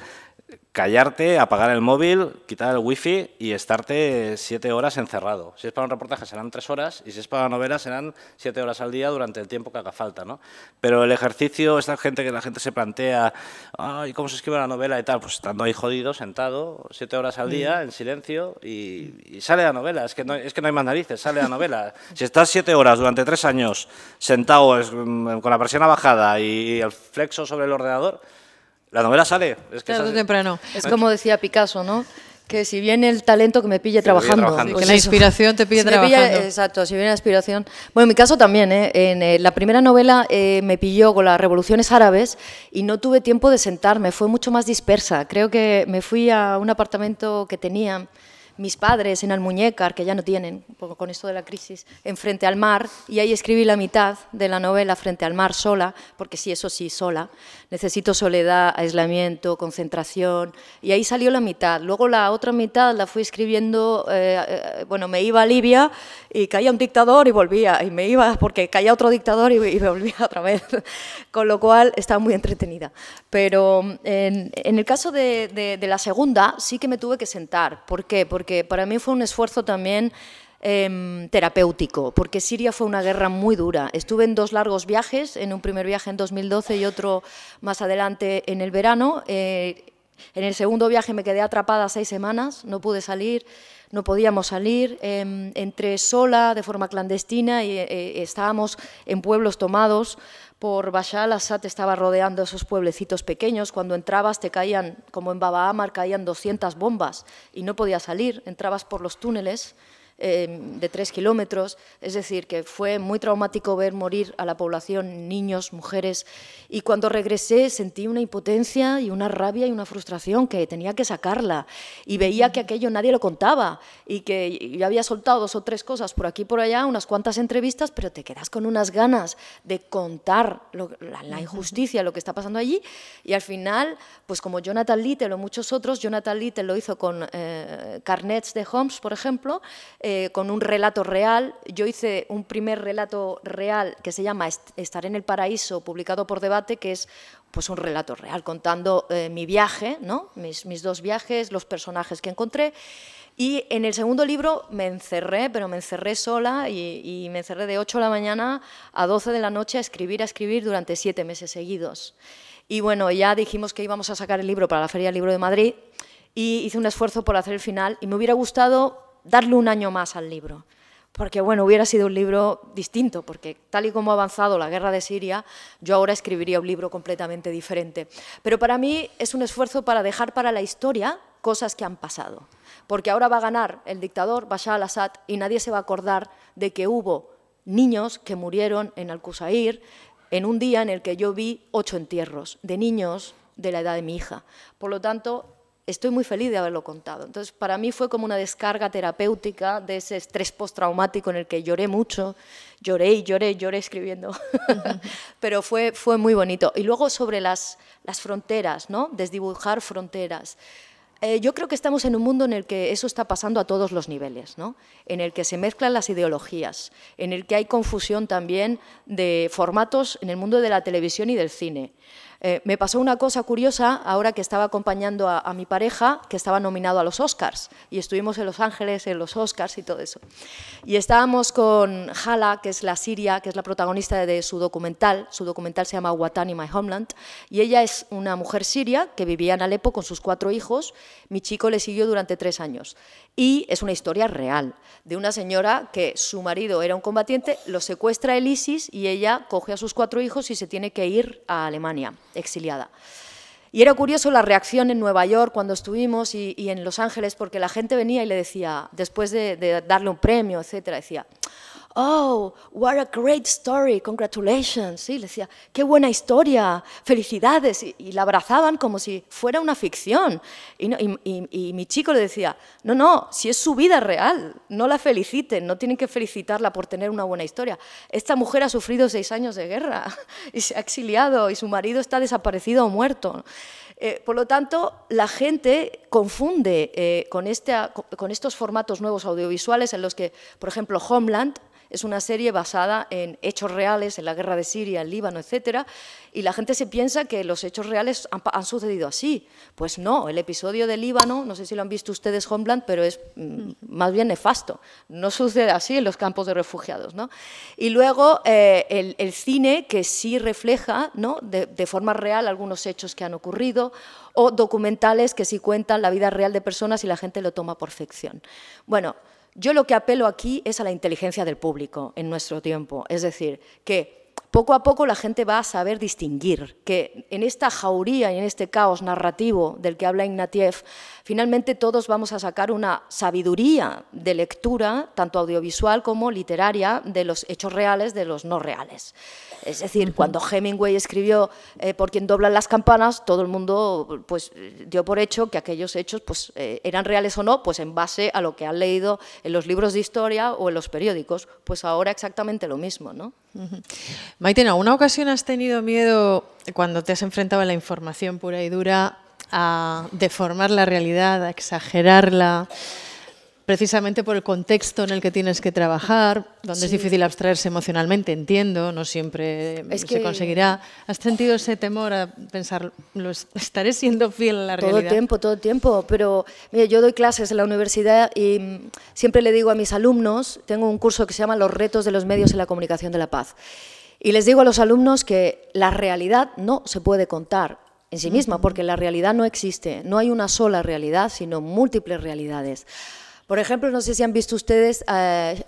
callarte, apagar el móvil, quitar el wifi y estarte 7 horas encerrado. Si es para un reportaje serán 3 horas y si es para una novela serán 7 horas al día durante el tiempo que haga falta, ¿no? Pero el ejercicio, esta gente que la gente se plantea, ay, ¿cómo se escribe una novela y tal? Pues estando ahí jodido, sentado, 7 horas al día, en silencio y sale la novela. Es que no hay más narices, sale la novela. Si estás 7 horas durante 3 años sentado con la persiana bajada y el flexo sobre el ordenador, la novela sale. Es que tarde o temprano. Es como decía Picasso, ¿no? Que si viene el talento que me pille trabajando. Sí, que la inspiración te pille trabajando. Exacto, si viene la inspiración. Bueno, en mi caso también, en la primera novela me pilló con las revoluciones árabes y no tuve tiempo de sentarme, fue mucho más dispersa. Creo que me fui a un apartamento que tenían mis padres en Almuñécar, que ya no tienen, un poco con esto de la crisis, enfrente al mar, y ahí escribí la mitad de la novela frente al mar sola, porque sí, eso sí, sola. Necesito soledad, aislamiento, concentración, y ahí salió la mitad. Luego la otra mitad la fui escribiendo, bueno, me iba a Libia y caía un dictador y volvía, y me iba porque caía otro dictador y volvía otra vez, con lo cual estaba muy entretenida. Pero en el caso de la segunda sí que me tuve que sentar. ¿Por qué? Porque para mí fue un esfuerzo también terapéutico, porque Siria fue una guerra muy dura. Estuve en 2 largos viajes, en un primer viaje en 2012 y otro más adelante en el verano. En el segundo viaje me quedé atrapada 6 semanas, no pude salir, no podíamos salir, entré sola de forma clandestina y estábamos en pueblos tomados por Bashar al-Assad, estaba rodeando esos pueblecitos pequeños. Cuando entrabas te caían, como en Baba Amar, caían 200 bombas y no podías salir, entrabas por los túneles de 3 kilómetros, es decir, que fue muy traumático ver morir a la población, niños, mujeres, y cuando regresé sentí una impotencia y una rabia y una frustración que tenía que sacarla, y veía que aquello nadie lo contaba, y que yo había soltado 2 o 3 cosas por aquí y por allá, unas cuantas entrevistas, pero te quedas con unas ganas de contar la injusticia, lo que está pasando allí, y al final, pues como Jonathan Littell o muchos otros, Jonathan Littell lo hizo con Carnets de Homs, por ejemplo, con un relato real. Yo hice un primer relato real que se llama Estaré en el paraíso, publicado por Debate, que es pues un relato real contando mi viaje, ¿no? mis 2 viajes, los personajes que encontré. Y en el segundo libro me encerré, pero me encerré sola y me encerré de 8 de la mañana a 12 de la noche a escribir durante 7 meses seguidos. Y bueno, ya dijimos que íbamos a sacar el libro para la Feria del Libro de Madrid y hice un esfuerzo por hacer el final y me hubiera gustado darle un año más al libro, porque bueno, hubiera sido un libro distinto, porque tal y como ha avanzado la guerra de Siria, yo ahora escribiría un libro completamente diferente. Pero para mí es un esfuerzo para dejar para la historia cosas que han pasado, porque ahora va a ganar el dictador Bashar al-Assad y nadie se va a acordar de que hubo niños que murieron en Al-Qusair en un día en el que yo vi 8 entierros de niños de la edad de mi hija. Por lo tanto, estoy muy feliz de haberlo contado. Entonces, para mí fue como una descarga terapéutica de ese estrés postraumático en el que lloré mucho, lloré y lloré, lloré escribiendo, pero fue muy bonito. Y luego sobre las fronteras, ¿no? Desdibujar fronteras. Yo creo que estamos en un mundo en el que eso está pasando a todos los niveles, ¿no? En el que se mezclan las ideologías, en el que hay confusión también de formatos en el mundo de la televisión y del cine. Me pasó una cosa curiosa ahora que estaba acompañando a mi pareja, que estaba nominado a los Oscars, y estuvimos en Los Ángeles en los Oscars y todo eso. Y estábamos con Hala, que es la siria, que es la protagonista de su documental se llama Watani, My Homeland, y ella es una mujer siria que vivía en Alepo con sus 4 hijos, mi chico le siguió durante 3 años, y es una historia real, de una señora que su marido era un combatiente, lo secuestra el ISIS y ella coge a sus 4 hijos y se tiene que ir a Alemania, exiliada. Y era curioso la reacción en Nueva York cuando estuvimos y en Los Ángeles, porque la gente venía y le decía, después de darle un premio, etcétera, decía, oh, what a great story, congratulations. Sí, le decía, qué buena historia, felicidades. Y la abrazaban como si fuera una ficción. Y mi chico le decía, no, si es su vida real, no la feliciten, no tienen que felicitarla por tener una buena historia. Esta mujer ha sufrido 6 años de guerra y se ha exiliado y su marido está desaparecido o muerto. Por lo tanto, la gente confunde con estos formatos nuevos audiovisuales en los que, por ejemplo, Homeland es una serie basada en hechos reales, en la guerra de Siria, en Líbano, etcétera, y la gente se piensa que los hechos reales han sucedido así. Pues no, el episodio de Líbano, no sé si lo han visto ustedes, Homeland, pero es más bien nefasto. No sucede así en los campos de refugiados, ¿no? Y luego el cine que sí refleja, ¿no?, de forma real algunos hechos que han ocurrido, o documentales que sí cuentan la vida real de personas y la gente lo toma por ficción. Bueno, yo lo que apelo aquí es a la inteligencia del público en nuestro tiempo, es decir, que poco a poco la gente va a saber distinguir, que en esta jauría y en este caos narrativo del que habla Ignatieff, finalmente todos vamos a sacar una sabiduría de lectura, tanto audiovisual como literaria, de los hechos reales, de los no reales. Es decir, cuando Hemingway escribió Por quien doblan las campanas, todo el mundo pues, dio por hecho que aquellos hechos pues, eran reales o no, pues en base a lo que han leído en los libros de historia o en los periódicos. Pues ahora exactamente lo mismo, ¿no? Maite, ¿en alguna ocasión has tenido miedo, cuando te has enfrentado a la información pura y dura, a deformar la realidad, a exagerarla, precisamente por el contexto en el que tienes que trabajar, donde es difícil abstraerse emocionalmente, entiendo, no siempre se conseguirá? ¿Has sentido ese temor a pensar, estaré siendo fiel a la realidad? Todo el tiempo, pero mire, yo doy clases en la universidad y siempre le digo a mis alumnos, tengo un curso que se llama Los retos de los medios en la comunicación de la paz, y les digo a los alumnos que la realidad no se puede contar en sí misma, porque la realidad no existe, no hay una sola realidad, sino múltiples realidades. Por ejemplo, no sé si han visto ustedes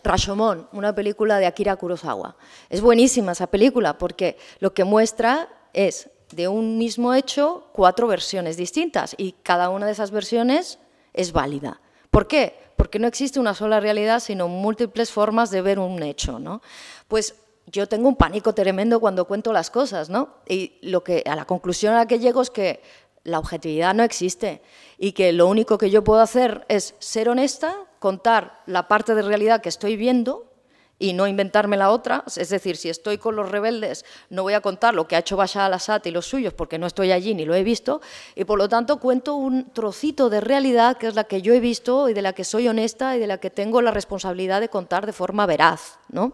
Rashomon, una película de Akira Kurosawa. Es buenísima esa película porque lo que muestra es de un mismo hecho 4 versiones distintas y cada una de esas versiones es válida. ¿Por qué? Porque no existe una sola realidad, sino múltiples formas de ver un hecho, ¿no? Pues yo tengo un pánico tremendo cuando cuento las cosas, ¿no? Y a la conclusión a la que llego es que la objetividad no existe y que lo único que yo puedo hacer es ser honesta, contar la parte de realidad que estoy viendo y no inventarme la otra. Es decir, si estoy con los rebeldes, no voy a contar lo que ha hecho Bashar al-Assad y los suyos porque no estoy allí ni lo he visto, y por lo tanto cuento un trocito de realidad que es la que yo he visto y de la que soy honesta y de la que tengo la responsabilidad de contar de forma veraz, ¿no?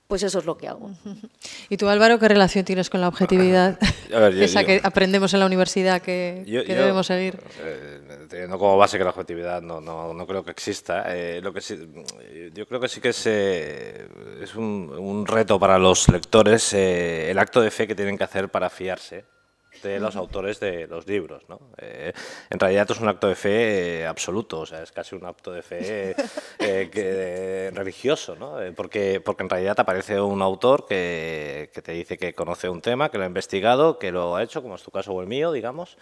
Pues eso es lo que hago. ¿Y tú, Álvaro, qué relación tienes con la objetividad? Esa que aprendemos en la universidad que debemos seguir. Teniendo como base que la objetividad no creo que exista. Yo creo que sí que es un reto para los lectores el acto de fe que tienen que hacer para fiarse de los autores de los libros, ¿no? En realidad es un acto de fe absoluto, o sea, es casi un acto de fe religioso, ¿no? Porque en realidad aparece un autor que te dice que conoce un tema, que lo ha investigado, que lo ha hecho, como es tu caso o el mío, digamos,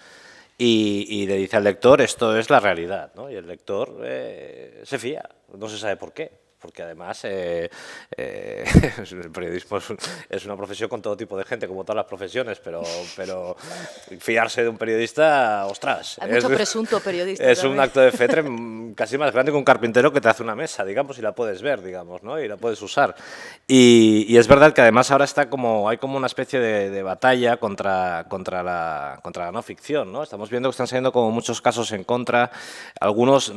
y le dice al lector, esto es la realidad, ¿no? Y el lector se fía, no se sabe por qué. Porque además el periodismo es una profesión con todo tipo de gente, como todas las profesiones, pero fiarse de un periodista, ostras. Hay mucho presunto periodista. Es un acto de fe casi más grande que un carpintero que te hace una mesa, digamos, y la puedes ver, digamos, ¿no? Y la puedes usar. Y es verdad que además ahora hay como una especie de batalla contra la no ficción, ¿no? Estamos viendo que están saliendo como muchos casos en contra, algunos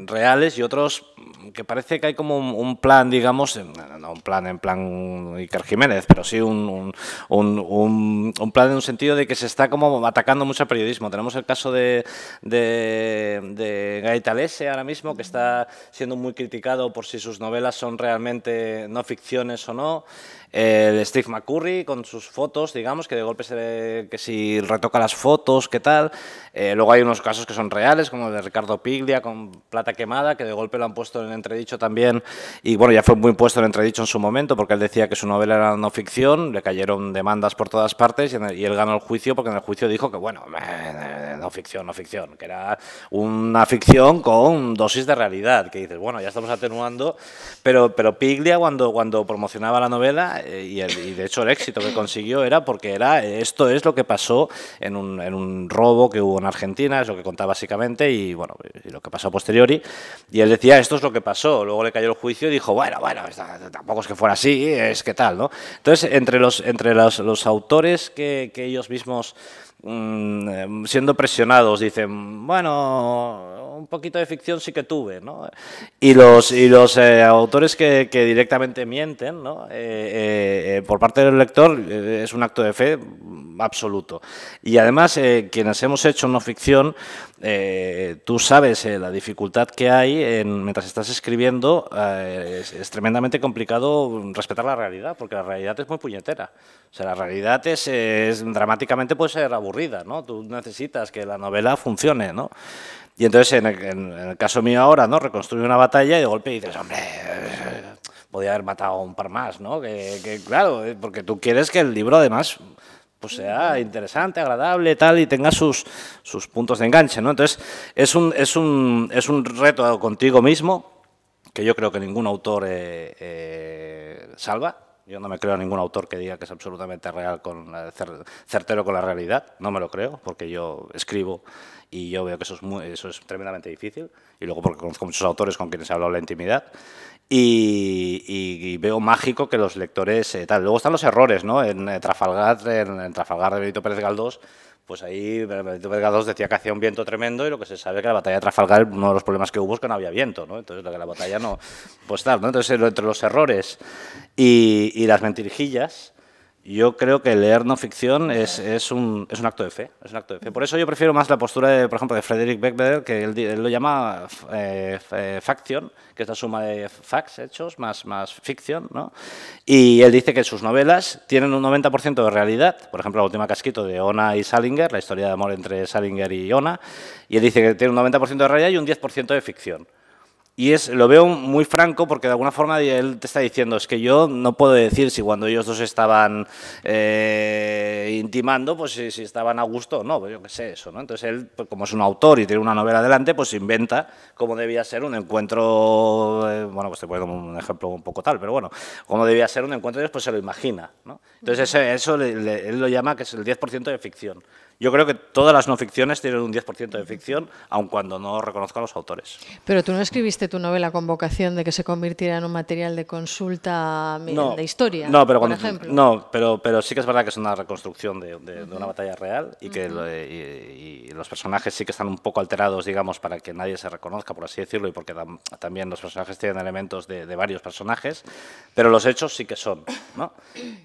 reales y otros que parece que hay como un plan, digamos, no un plan en plan Iker Jiménez, pero sí un plan en un sentido de que se está como atacando mucho al periodismo. Tenemos el caso de Gai Talese ahora mismo, que está siendo muy criticado por si sus novelas son realmente no ficciones o no. El Steve McCurry con sus fotos, digamos, que de golpe se ve que si retoca las fotos, qué tal. Luego hay unos casos que son reales, como el de Ricardo Piglia con Plata quemada, que de golpe lo han puesto en entredicho también. Y bueno, ya fue muy puesto en entredicho en su momento, porque él decía que su novela era no ficción, le cayeron demandas por todas partes y él ganó el juicio, porque en el juicio dijo que, bueno, no ficción, que era una ficción con dosis de realidad, que dices, bueno, ya estamos atenuando, pero Piglia cuando promocionaba la novela, y de hecho el éxito que consiguió era porque esto es lo que pasó en un robo que hubo en Argentina, es lo que contaba básicamente, y bueno, y lo que pasó a posteriori, y él decía, esto es lo que pasó, luego le cayó el juicio y dijo, bueno, tampoco es que fuera así, es que tal, ¿no? Entonces, entre los autores que ellos mismos siendo presionados dicen, bueno, un poquito de ficción sí que tuve, ¿no? Y los autores que directamente mienten, ¿no? Por parte del lector es un acto de fe absoluto. Y además, quienes hemos hecho no ficción, tú sabes la dificultad que hay mientras estás escribiendo, es tremendamente complicado respetar la realidad, porque la realidad es muy puñetera. O sea, la realidad es dramáticamente puede ser aburrida, ¿no? Tú necesitas que la novela funcione, ¿no? Y entonces, en el caso mío ahora, ¿no? Reconstruye una batalla y de golpe dices, hombre, podía haber matado a un par más, ¿no? Que claro, porque tú quieres que el libro además pues sea interesante, agradable, tal, y tenga sus puntos de enganche, ¿no? Entonces, es un reto contigo mismo, que yo creo que ningún autor salva. Yo no me creo a ningún autor que diga que es absolutamente real, certero con la realidad. No me lo creo, porque yo escribo y yo veo que eso es tremendamente difícil. Y luego porque conozco muchos autores con quienes he hablado en la intimidad. Y veo mágico que los lectores tal. Luego están los errores, ¿no? En Trafalgar de Benito Pérez Galdós, pues ahí Benito Pérez Galdós decía que hacía un viento tremendo y lo que se sabe es que la batalla de Trafalgar, uno de los problemas que hubo es que no había viento, ¿no? Entonces la batalla no, pues tal, ¿no? Entonces entre los errores y las mentirijillas, yo creo que leer no ficción es un acto de fe, es un acto de fe. Por eso yo prefiero más la postura, por ejemplo, de Frederick Beckwith, que él lo llama faction, que es la suma de facts, hechos, más ficción, ¿no? Y él dice que sus novelas tienen un 90% de realidad, por ejemplo, la última que ha escrito de Ona y Salinger, la historia de amor entre Salinger y Ona, y él dice que tiene un 90% de realidad y un 10% de ficción. Y lo veo muy franco porque de alguna forma él te está diciendo, es que yo no puedo decir si cuando ellos dos estaban intimando, pues si estaban a gusto o no, pues yo qué sé eso, ¿no? Entonces él, pues, como es un autor y tiene una novela delante, pues inventa cómo debía ser un encuentro, bueno, pues te puedo dar un ejemplo un poco tal, pero bueno, cómo debía ser un encuentro y después se lo imagina, ¿no? Entonces eso él lo llama que es el 10% de ficción. Yo creo que todas las no ficciones tienen un 10% de ficción, aun cuando no reconozcan los autores. Pero tú no escribiste tu novela con vocación de que se convirtiera en un material de consulta de historia, por ejemplo. No, pero sí que es verdad que es una reconstrucción de una batalla real y que y los personajes sí que están un poco alterados, digamos, para que nadie se reconozca, por así decirlo, y porque también los personajes tienen elementos de varios personajes, pero los hechos sí que son, ¿no?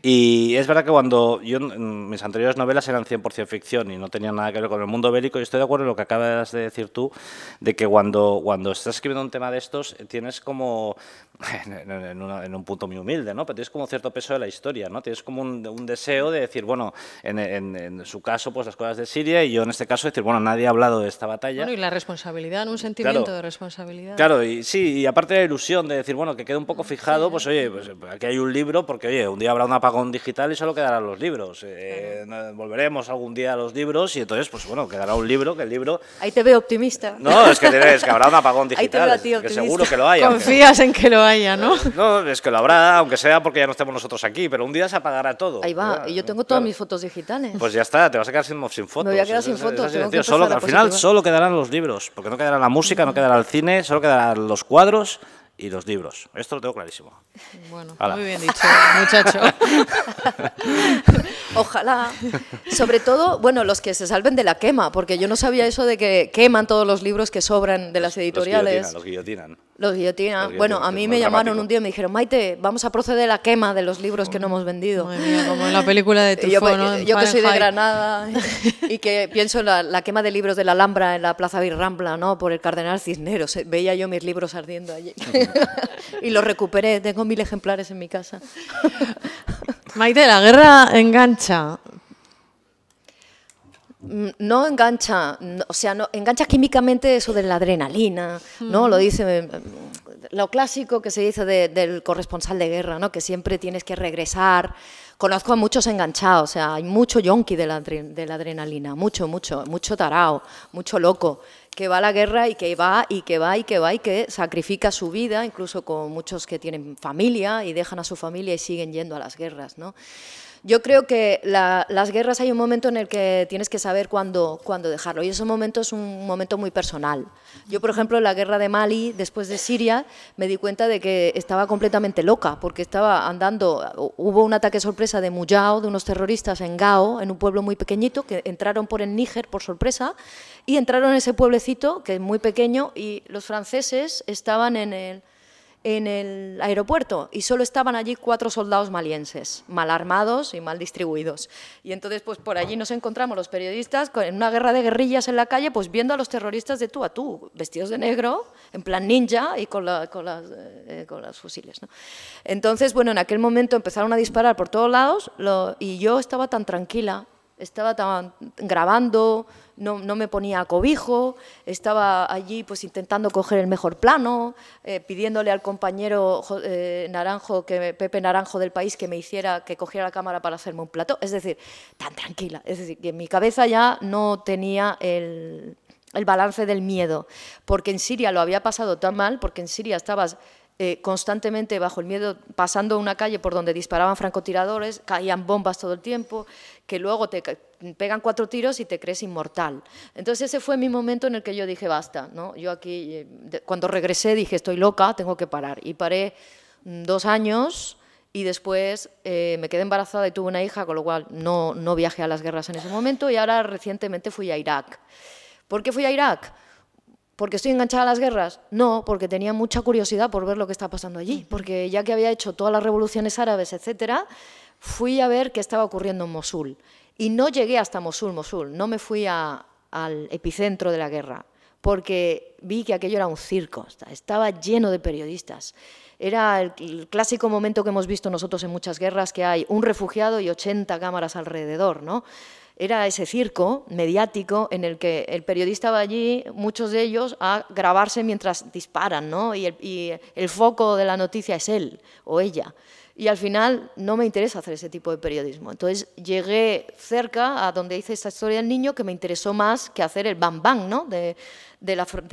Y es verdad que cuando yo, mis anteriores novelas eran 100% ficción, ficción y no tenían nada que ver con el mundo bélico. Y estoy de acuerdo en lo que acabas de decir tú, de que cuando estás escribiendo un tema de estos, tienes como, en un punto muy humilde, ¿no? Pero tienes como cierto peso de la historia, ¿no? Tienes como un deseo de decir, bueno, en su caso, pues las cosas de Siria, y yo en este caso decir, bueno, nadie ha hablado de esta batalla. Bueno, y la responsabilidad, un sentimiento de responsabilidad. Claro, y sí, y aparte de la ilusión de decir, bueno, que quede un poco fijado, pues oye, pues aquí hay un libro, porque oye, un día habrá un apagón digital y solo quedarán los libros. Volveremos algún día a los libros y entonces, pues bueno, quedará un libro, que el libro... Ahí te veo optimista. No, es que habrá un apagón digital, Ahí te veo a ti que optimista. seguro que lo hay. Confías en que lo haya, ¿no? No, es que lo habrá, aunque sea porque ya no estemos nosotros aquí, pero un día se apagará todo. Ahí va, y yo tengo todas mis fotos digitales. Pues ya está, te vas a quedar sin fotos. Me voy a quedar sin fotos, tengo que al final solo quedarán los libros, porque no quedará la música, no quedará el cine, solo quedarán los cuadros y los libros. Esto lo tengo clarísimo. Bueno, Hala. muy bien dicho, muchacho. Ojalá. Sobre todo, bueno, los que se salven de la quema, porque yo no sabía eso de que queman todos los libros que sobran de las editoriales. Los guillotinan. Los guillotinan. Bueno, a mí me llamaron un día y me dijeron, Maite, vamos a proceder a la quema de los libros que no hemos vendido. Madre mía, como en la película de Truffaut, ¿no? Yo que soy de Granada y que pienso en la quema de libros de la Alhambra en la Plaza Virrambla, ¿no? Por el Cardenal Cisneros. Veía yo mis libros ardiendo allí. Y los recuperé, tengo 1000 ejemplares en mi casa. Maite, la guerra engancha. No engancha, o sea, no, engancha químicamente eso de la adrenalina, ¿no? Lo dice, lo clásico que se dice del corresponsal de guerra, ¿no? Que siempre tienes que regresar. Conozco a muchos enganchados, o sea, hay mucho yonki de la adrenalina, mucho tarao, mucho loco, que va a la guerra y que va y que va y que va y que sacrifica su vida, incluso con muchos que tienen familia y dejan a su familia y siguen yendo a las guerras, ¿no? Yo creo que las guerras hay un momento en el que tienes que saber cuándo dejarlo, y ese momento es un momento muy personal. Yo, por ejemplo, en la guerra de Mali, después de Siria, me di cuenta de que estaba completamente loca, porque estaba andando, hubo un ataque sorpresa de Mujao, de unos terroristas en Gao, en un pueblo muy pequeñito, que entraron por el Níger por sorpresa, y entraron en ese pueblecito, que es muy pequeño, y los franceses estaban en el aeropuerto y solo estaban allí 4 soldados malienses, mal armados y mal distribuidos. Y entonces pues por allí nos encontramos los periodistas en una guerra de guerrillas en la calle, pues viendo a los terroristas de tú a tú, vestidos de negro, en plan ninja y con los fusiles, ¿no? Entonces, bueno, en aquel momento empezaron a disparar por todos lados y yo estaba tan tranquila, estaba grabando, no me ponía cobijo, estaba allí pues intentando coger el mejor plano, pidiéndole al compañero Pepe Naranjo del País que cogiera la cámara para hacerme un plató, es decir, tan tranquila, es decir, que en mi cabeza ya no tenía el balance del miedo, porque en Siria lo había pasado tan mal, porque en Siria estabas constantemente bajo el miedo, pasando una calle por donde disparaban francotiradores, caían bombas todo el tiempo, que luego te pegan 4 tiros y te crees inmortal. Entonces ese fue mi momento en el que yo dije basta, ¿no? Yo aquí, cuando regresé dije estoy loca, tengo que parar, y paré 2 años y después me quedé embarazada y tuve una hija, con lo cual no viajé a las guerras en ese momento, y ahora recientemente fui a Irak. ¿Por qué fui a Irak? ¿Porque estoy enganchada a las guerras? No, porque tenía mucha curiosidad por ver lo que está pasando allí, porque ya que había hecho todas las revoluciones árabes, etcétera, fui a ver qué estaba ocurriendo en Mosul. Y no llegué hasta Mosul, no me fui al epicentro de la guerra, porque vi que aquello era un circo, estaba lleno de periodistas. Era el clásico momento que hemos visto nosotros en muchas guerras, que hay un refugiado y 80 cámaras alrededor, ¿no? Era ese circo mediático en el que el periodista va allí, muchos de ellos, a grabarse mientras disparan, ¿no? Y el foco de la noticia es él o ella. Y al final no me interesa hacer ese tipo de periodismo. Entonces llegué cerca a donde hice esta historia del niño, que me interesó más que hacer el bam bam, ¿no? de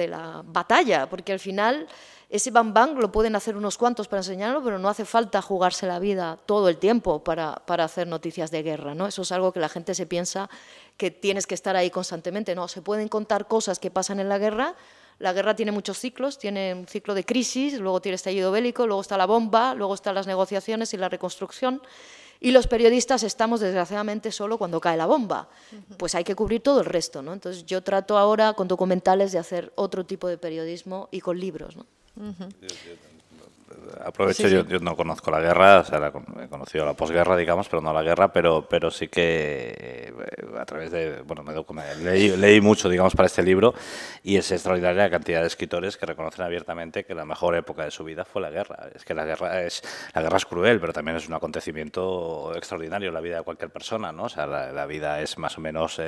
la batalla, porque al final ese bam bam lo pueden hacer unos cuantos para enseñarlo, pero no hace falta jugarse la vida todo el tiempo para hacer noticias de guerra, ¿no? Eso es algo que la gente se piensa que tienes que estar ahí constantemente. No, se pueden contar cosas que pasan en la guerra. La guerra tiene muchos ciclos, tiene un ciclo de crisis, luego tiene estallido bélico, luego está la bomba, luego están las negociaciones y la reconstrucción, y los periodistas estamos desgraciadamente solo cuando cae la bomba, pues hay que cubrir todo el resto, ¿no? Entonces yo trato ahora con documentales de hacer otro tipo de periodismo y con libros, ¿no? aprovecho, yo no conozco la guerra, o sea, he conocido la posguerra, digamos, pero no la guerra, pero sí que a través de, bueno, leí mucho, digamos, para este libro, y es extraordinaria la cantidad de escritores que reconocen abiertamente que la mejor época de su vida fue la guerra. Es que la guerra es cruel, pero también es un acontecimiento extraordinario en la vida de cualquier persona, ¿no? O sea, la vida es más o menos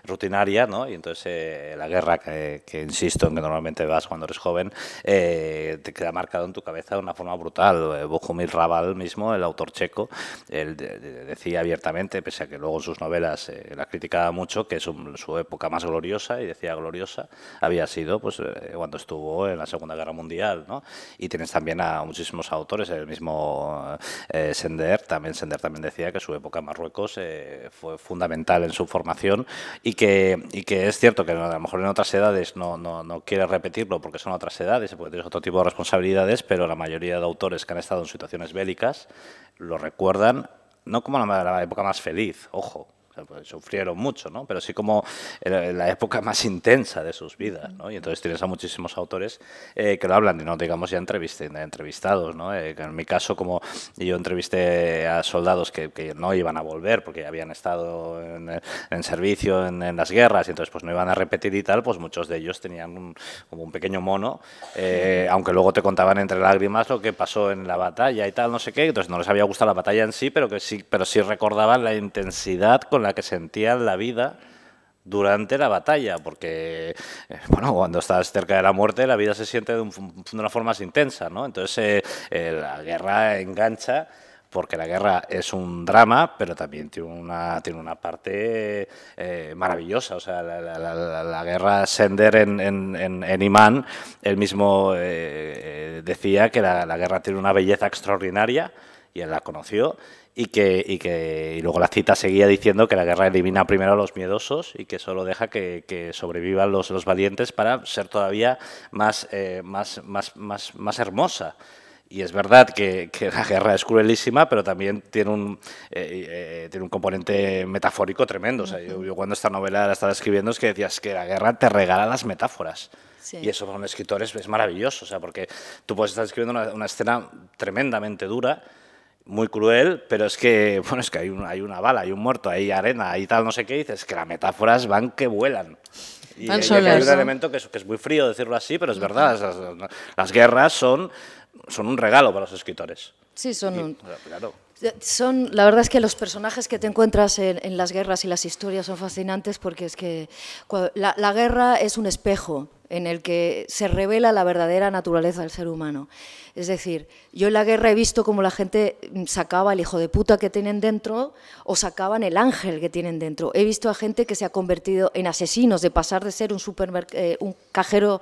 rutinaria, ¿no? Y entonces la guerra, que insisto en que normalmente vas cuando eres joven, te queda marcado en tu cabeza de una forma brutal. Bohumil Hrabal mismo, el autor checo, él decía abiertamente, pese a que luego en sus novelas la criticaba mucho, que su época más gloriosa, y decía gloriosa, había sido pues cuando estuvo en la Segunda Guerra Mundial, ¿no? Y tienes también a muchísimos autores, el mismo Sender también decía que su época en Marruecos fue fundamental en su formación, y que es cierto que a lo mejor en otras edades no quiere repetirlo porque son otras edades, porque tienes otro tipo de responsabilidades, pero la mayoría de autores que han estado en situaciones bélicas lo recuerdan no como la época más feliz, ojo, pues sufrieron mucho, ¿no? Pero sí como la época más intensa de sus vidas, ¿no? Y entonces tienes a muchísimos autores que lo hablan, y no digamos ya entrevistados, ¿no? En mi caso, como yo entrevisté a soldados que no iban a volver porque habían estado en servicio en las guerras, y entonces pues no iban a repetir y tal, pues muchos de ellos tenían como un pequeño mono, aunque luego te contaban entre lágrimas lo que pasó en la batalla y tal, no sé qué. Entonces no les había gustado la batalla en sí, pero sí recordaban la intensidad con la que sentían la vida durante la batalla, porque bueno, cuando estás cerca de la muerte la vida se siente de una forma más intensa, ¿no? Entonces la guerra engancha, porque la guerra es un drama, pero también tiene una parte maravillosa. O sea, la guerra, Sender en Imán, él mismo decía que la guerra tiene una belleza extraordinaria, y él la conoció, y luego la cita seguía diciendo que la guerra elimina primero a los miedosos y que solo deja que sobrevivan los valientes para ser todavía más hermosa. Y es verdad que la guerra es cruelísima, pero también tiene un componente metafórico tremendo. O sea, yo cuando esta novela la estaba escribiendo es que decías que la guerra te regala las metáforas. Sí. Y eso para un escritor es maravilloso, o sea, porque tú puedes estar escribiendo una escena tremendamente dura, muy cruel, pero es que, bueno, es que hay una bala, hay un muerto, hay arena, hay tal, no sé qué, y dices que las metáforas van que vuelan. Y hay un elemento que es muy frío decirlo así, pero es verdad, las guerras son un regalo para los escritores. Sí, claro. La verdad es que los personajes que te encuentras en las guerras y las historias son fascinantes, porque es que la guerra es un espejo en el que se revela la verdadera naturaleza del ser humano. Es decir, yo en la guerra he visto cómo la gente sacaba el hijo de puta que tienen dentro, o sacaban el ángel que tienen dentro. He visto a gente que se ha convertido en asesinos, de pasar de ser un cajero,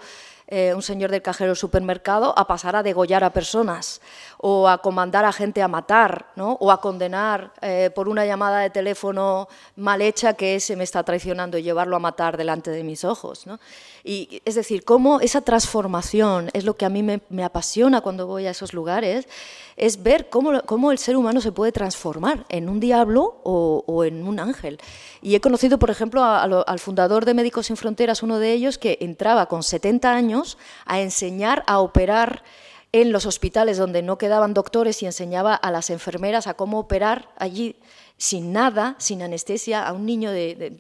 un señor del cajero del supermercado, a pasar a degollar a personas, o a comandar a gente a matar, ¿no? O a condenar por una llamada de teléfono mal hecha que ese me está traicionando, y llevarlo a matar delante de mis ojos, ¿no? Y es decir, cómo esa transformación es lo que a mí me apasiona cuando voy a esos lugares, es ver cómo el ser humano se puede transformar en un diablo o en un ángel. Y he conocido, por ejemplo, al fundador de Médicos Sin Fronteras, uno de ellos que entraba con 70 años a enseñar a operar en los hospitales donde no quedaban doctores, y enseñaba a las enfermeras a cómo operar allí sin nada, sin anestesia, a un niño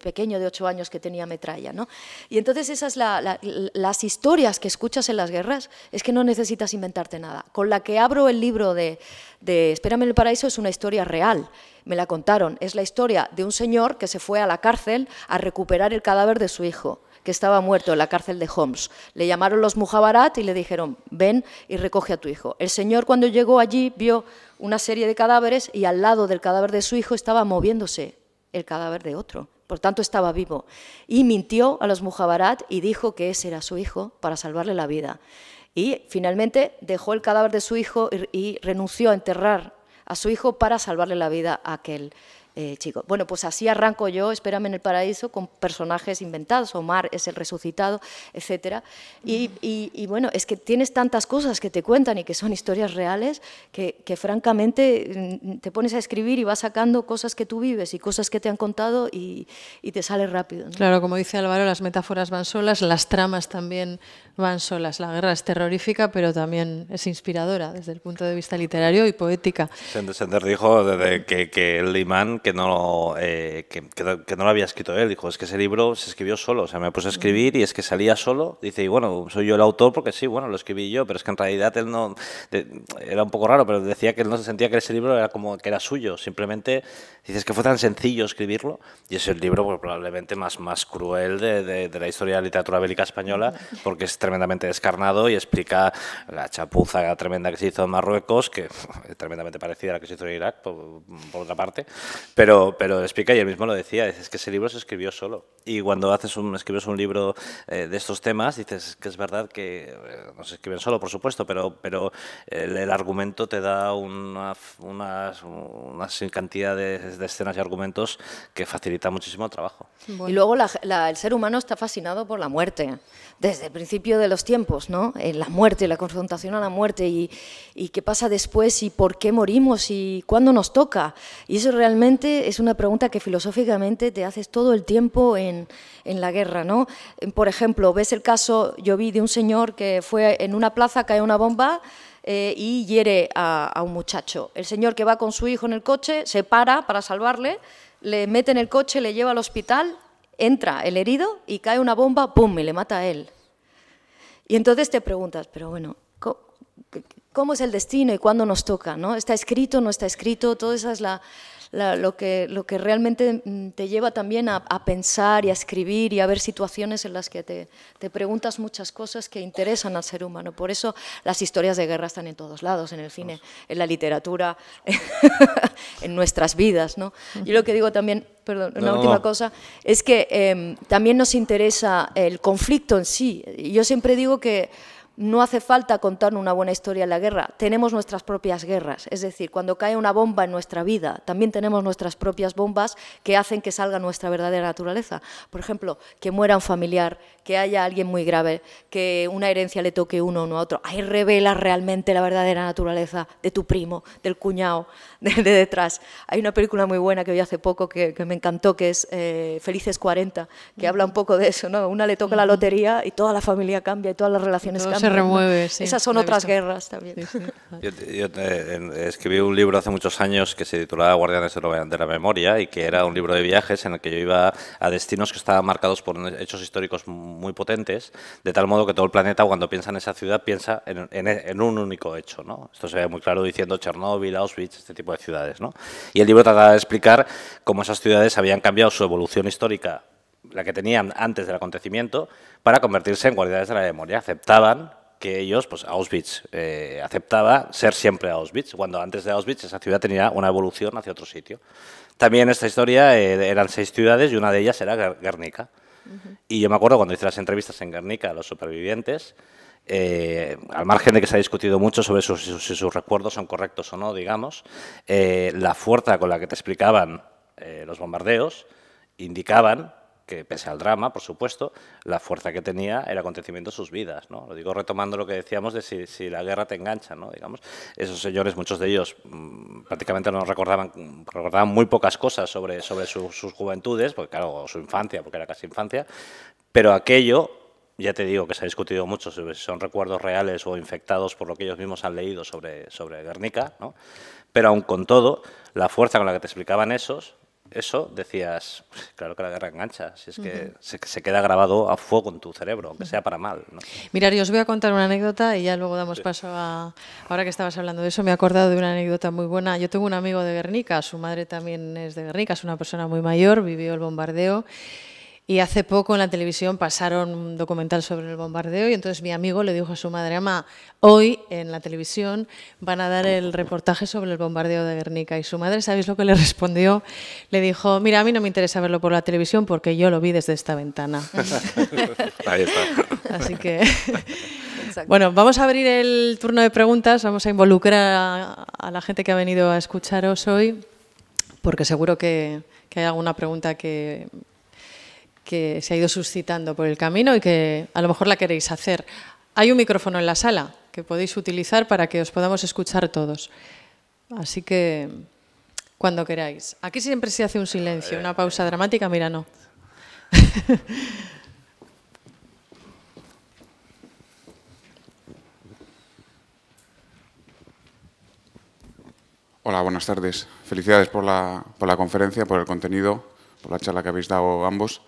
pequeño de 8 años que tenía metralla, ¿no? Y entonces esas las historias que escuchas en las guerras, es que no necesitas inventarte nada. Con la que abro el libro de Espérame en el paraíso es una historia real, me la contaron. Es la historia de un señor que se fue a la cárcel a recuperar el cadáver de su hijo, que estaba muerto en la cárcel de Homs. Le llamaron los Mujabarat y le dijeron, ven y recoge a tu hijo. El señor, cuando llegó allí, vio una serie de cadáveres, y al lado del cadáver de su hijo estaba moviéndose el cadáver de otro. Por tanto, estaba vivo. Y mintió a los Mujabarat y dijo que ese era su hijo para salvarle la vida. Y finalmente dejó el cadáver de su hijo y renunció a enterrar a su hijo para salvarle la vida a aquel chico. Bueno, pues así arranco yo, Espérame en el paraíso, con personajes inventados, Omar es el resucitado, etcétera. Y bueno, es que tienes tantas cosas que te cuentan y que son historias reales que francamente te pones a escribir y vas sacando cosas que tú vives y cosas que te han contado y te sale rápido, ¿no? Claro, como dice Álvaro, las metáforas van solas, las tramas también van solas. La guerra es terrorífica, pero también es inspiradora desde el punto de vista literario y poética. Sender dijo que el imán que no lo había escrito él, dijo, es que ese libro se escribió solo, o sea, me puse a escribir y es que salía solo, dice, y bueno, soy yo el autor porque sí, bueno, lo escribí yo, pero es que en realidad él no, era un poco raro, pero decía que él no se sentía que ese libro era como que era suyo, simplemente dices que fue tan sencillo escribirlo y es el libro pues, probablemente más cruel de la historia de la literatura bélica española porque es tremendamente descarnado y explica la chapuza tremenda que se hizo en Marruecos, que es tremendamente parecida a la que se hizo en Irak, por otra parte, pero explica, y él mismo lo decía, es que ese libro se escribió solo. Y cuando escribes un libro de estos temas, dices que es verdad que no se escriben solo, por supuesto, pero el argumento te da una cantidad de escenas y argumentos que facilita muchísimo el trabajo. Bueno. Y luego el ser humano está fascinado por la muerte, desde el principio de los tiempos, ¿no? La muerte, la confrontación a la muerte y qué pasa después y por qué morimos y cuándo nos toca. Y eso realmente es una pregunta que filosóficamente te haces todo el tiempo en la guerra, ¿no? Por ejemplo, ves el caso, yo vi de un señor que fue en una plaza, cae una bomba y hiere a un muchacho. El señor que va con su hijo en el coche se para salvarle, le mete en el coche, le lleva al hospital, entra el herido y cae una bomba, ¡pum!, y le mata a él. Y entonces te preguntas, pero bueno, ¿cómo es el destino y cuándo nos toca, ¿no? ¿Está escrito, no está escrito? Todo eso es lo que realmente te lleva también a pensar y a escribir y a ver situaciones en las que te preguntas muchas cosas que interesan al ser humano. Por eso las historias de guerra están en todos lados, en el cine, en la literatura, en nuestras vidas, ¿no? Yo lo que digo también, perdón, una última cosa, es que también nos interesa el conflicto en sí. Yo siempre digo que no hace falta contar una buena historia en la guerra, tenemos nuestras propias guerras, es decir, cuando cae una bomba en nuestra vida, también tenemos nuestras propias bombas que hacen que salga nuestra verdadera naturaleza. Por ejemplo, que muera un familiar, que haya alguien muy grave, que una herencia le toque uno o no a otro, ahí revelas realmente la verdadera naturaleza de tu primo, del cuñado, de detrás. Hay una película muy buena que vi hace poco que me encantó, que es Felices 40, que habla un poco de eso, ¿no? Una le toca la lotería y toda la familia cambia y todas las relaciones cambian. Se remueve, sí. Esas son otras guerras también. Sí, sí. Yo escribí un libro hace muchos años que se titulaba Guardianes de la Memoria y que era un libro de viajes en el que yo iba a destinos que estaban marcados por hechos históricos muy potentes, de tal modo que todo el planeta cuando piensa en esa ciudad piensa en un único hecho, ¿no? Esto se ve muy claro diciendo Chernóbil, Auschwitz, este tipo de ciudades, ¿no? Y el libro trataba de explicar cómo esas ciudades habían cambiado su evolución histórica, la que tenían antes del acontecimiento, para convertirse en guardianes de la memoria. Aceptaban que ellos, pues Auschwitz, aceptaba ser siempre Auschwitz, cuando antes de Auschwitz esa ciudad tenía una evolución hacia otro sitio. También esta historia eran 6 ciudades y una de ellas era Guernica. Y yo me acuerdo cuando hice las entrevistas en Guernica a los supervivientes, al margen de que se ha discutido mucho sobre si sus recuerdos son correctos o no, digamos, la fuerza con la que te explicaban los bombardeos indicaban que, pese al drama, por supuesto, la fuerza que tenía el acontecimiento en sus vidas, ¿no? Lo digo retomando lo que decíamos de si la guerra te engancha, ¿no? Digamos, esos señores, muchos de ellos prácticamente no recordaban muy pocas cosas sobre sus juventudes, porque claro, su infancia, porque era casi infancia, pero aquello, ya te digo que se ha discutido mucho sobre si son recuerdos reales o infectados por lo que ellos mismos han leído sobre Guernica, ¿no? Pero aun con todo, la fuerza con la que te explicaban eso decías, claro que la guerra engancha, si es que se queda grabado a fuego en tu cerebro, aunque sea para mal, ¿no? Mirad, yo os voy a contar una anécdota y ya luego damos paso a... Ahora que estabas hablando de eso, me he acordado de una anécdota muy buena. Yo tengo un amigo de Guernica, su madre también es de Guernica, es una persona muy mayor, vivió el bombardeo. Y hace poco en la televisión pasaron un documental sobre el bombardeo y entonces mi amigo le dijo a su madre, ama, hoy en la televisión van a dar el reportaje sobre el bombardeo de Guernica. Y su madre, ¿sabéis lo que le respondió? Le dijo, mira, a mí no me interesa verlo por la televisión porque yo lo vi desde esta ventana. Ahí está. Así que... Bueno, vamos a abrir el turno de preguntas, vamos a involucrar a la gente que ha venido a escucharos hoy, porque seguro que hay alguna pregunta que se ha ido suscitando por el camino y que a lo mejor la queréis hacer. Hay un micrófono en la sala que podéis utilizar para que os podamos escuchar todos. Así que, cuando queráis. Aquí siempre se hace un silencio, una pausa dramática. Mira, no. Hola, buenas tardes. Felicidades por la conferencia, por el contenido, por la charla que habéis dado ambos.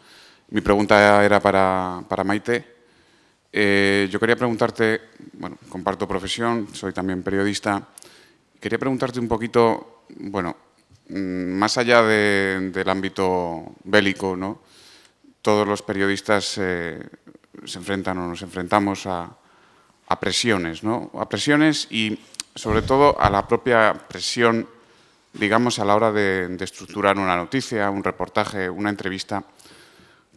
Mi pregunta era para Maite. Yo quería preguntarte, bueno, comparto profesión, soy también periodista. Quería preguntarte un poquito, bueno, más allá del ámbito bélico, ¿no? Todos los periodistas se enfrentan o nos enfrentamos a presiones, ¿no? A presiones y, sobre todo, a la propia presión, digamos, a la hora de estructurar una noticia, un reportaje, una entrevista.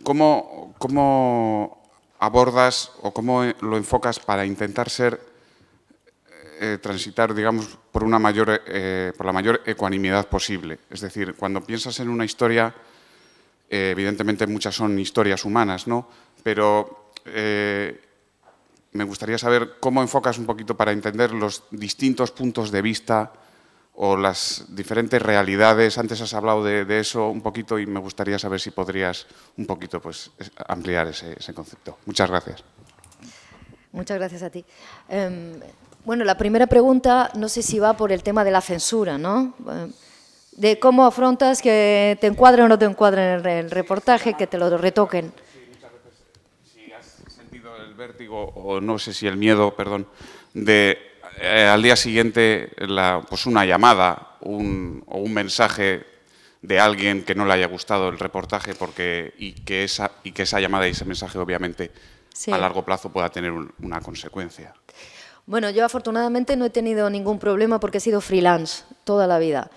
¿Cómo abordas o cómo lo enfocas para intentar transitar, digamos, por la mayor ecuanimidad posible? Es decir, cuando piensas en una historia, evidentemente muchas son historias humanas, ¿no? Pero me gustaría saber cómo enfocas un poquito para entender los distintos puntos de vista o las diferentes realidades. Antes has hablado de eso un poquito y me gustaría saber si podrías un poquito pues, ampliar ese concepto. Muchas gracias. Muchas gracias a ti. Bueno, la primera pregunta no sé si va por el tema de la censura, ¿no? De cómo afrontas que te encuadren o no te encuadren en el reportaje, que te lo retoquen. Sí, muchas veces si has sentido el vértigo o no sé si el miedo, perdón, de al día siguiente pues una llamada o un mensaje de alguien que no le haya gustado el reportaje y que esa llamada y ese mensaje obviamente sí, a largo plazo pueda tener una consecuencia. Bueno, yo afortunadamente no he tenido ningún problema porque he sido freelance toda la vida.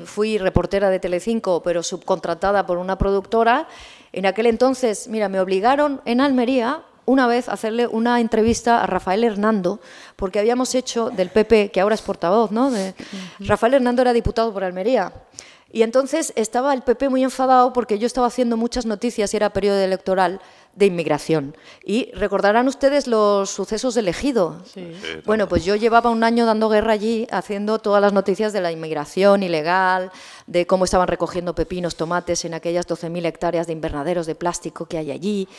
Fui reportera de Telecinco, pero subcontratada por una productora. En aquel entonces, mira, me obligaron en Almería una vez a hacerle una entrevista a Rafael Hernando, porque habíamos hecho del PP, que ahora es portavoz, ¿no? Rafael Hernando era diputado por Almería. Y entonces estaba el PP muy enfadado porque yo estaba haciendo muchas noticias y era periodo electoral de inmigración. Y recordarán ustedes los sucesos del Ejido. Sí. Bueno, pues yo llevaba un año dando guerra allí, haciendo todas las noticias de la inmigración ilegal, de cómo estaban recogiendo pepinos, tomates en aquellas 12.000 hectáreas de invernaderos de plástico que hay allí,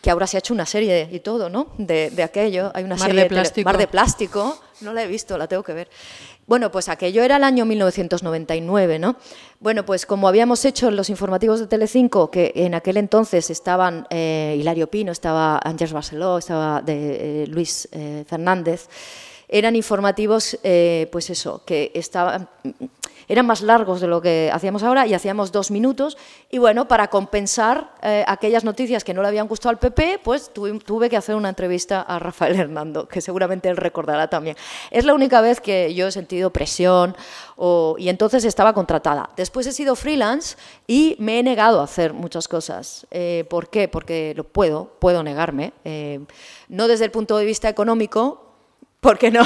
que ahora se ha hecho una serie y todo, ¿no? De aquello. Hay una serie de Mar de Plástico. No la he visto, la tengo que ver. Bueno, pues aquello era el año 1999, ¿no? Bueno, pues como habíamos hecho en los informativos de Telecinco, que en aquel entonces estaban Hilario Pino, estaba Àngels Barceló, estaba Luis Fernández, eran informativos, pues eso, que eran más largos de lo que hacíamos ahora y hacíamos 2 minutos. Y bueno, para compensar aquellas noticias que no le habían gustado al PP, pues tuve que hacer una entrevista a Rafael Hernando, que seguramente él recordará también. Es la única vez que yo he sentido presión y entonces estaba contratada. Después he sido freelance y me he negado a hacer muchas cosas. ¿Por qué? Porque puedo negarme. No desde el punto de vista económico, porque no,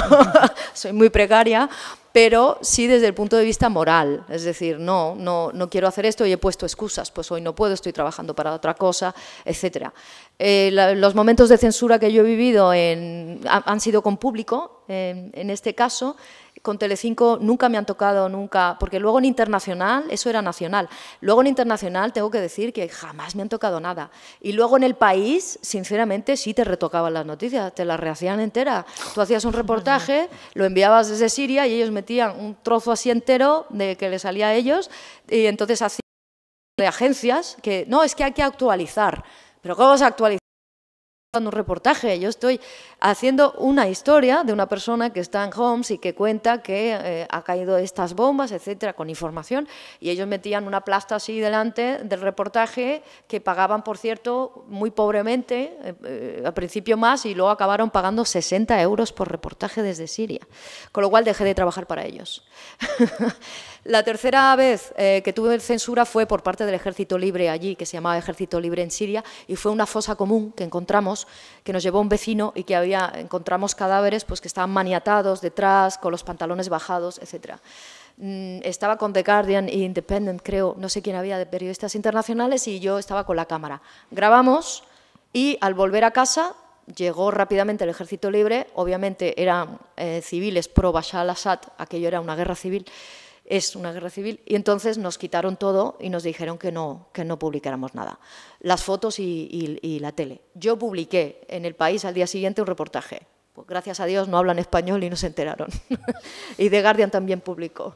soy muy precaria, pero sí desde el punto de vista moral, es decir, no quiero hacer esto y he puesto excusas, pues hoy no puedo, estoy trabajando para otra cosa, etc. Los momentos de censura que yo he vivido han sido con público, en este caso. Con Telecinco nunca me han tocado, nunca, porque luego en internacional, eso era nacional, luego en internacional tengo que decir que jamás me han tocado nada. Y luego en el país, sinceramente, sí te retocaban las noticias, te las rehacían entera. Tú hacías un reportaje, lo enviabas desde Siria y ellos metían un trozo así entero de que le salía a ellos y entonces hacían de agencias que, no, es que hay que actualizar. ¿Pero cómo vas a actualizar? Un reportaje, yo estoy haciendo una historia de una persona que está en Homs y que cuenta que ha caído estas bombas, etcétera, con información, y ellos metían una plasta así delante del reportaje que pagaban, por cierto, muy pobremente, al principio más, y luego acabaron pagando 60 euros por reportaje desde Siria, con lo cual dejé de trabajar para ellos. La tercera vez que tuve censura fue por parte del Ejército Libre allí, que se llamaba Ejército Libre en Siria, y fue una fosa común que encontramos, que nos llevó un vecino y que encontramos cadáveres pues, que estaban maniatados detrás, con los pantalones bajados, etc. Estaba con The Guardian e Independent, creo, no sé quién había de periodistas internacionales, y yo estaba con la cámara. Grabamos y al volver a casa llegó rápidamente el Ejército Libre, obviamente eran civiles pro Bashar al-Assad, aquello era una guerra civil, es una guerra civil, y entonces nos quitaron todo y nos dijeron que no publicáramos nada, las fotos y la tele. Yo publiqué en El País al día siguiente un reportaje, pues gracias a Dios no hablan español y no se enteraron, y The Guardian también publicó.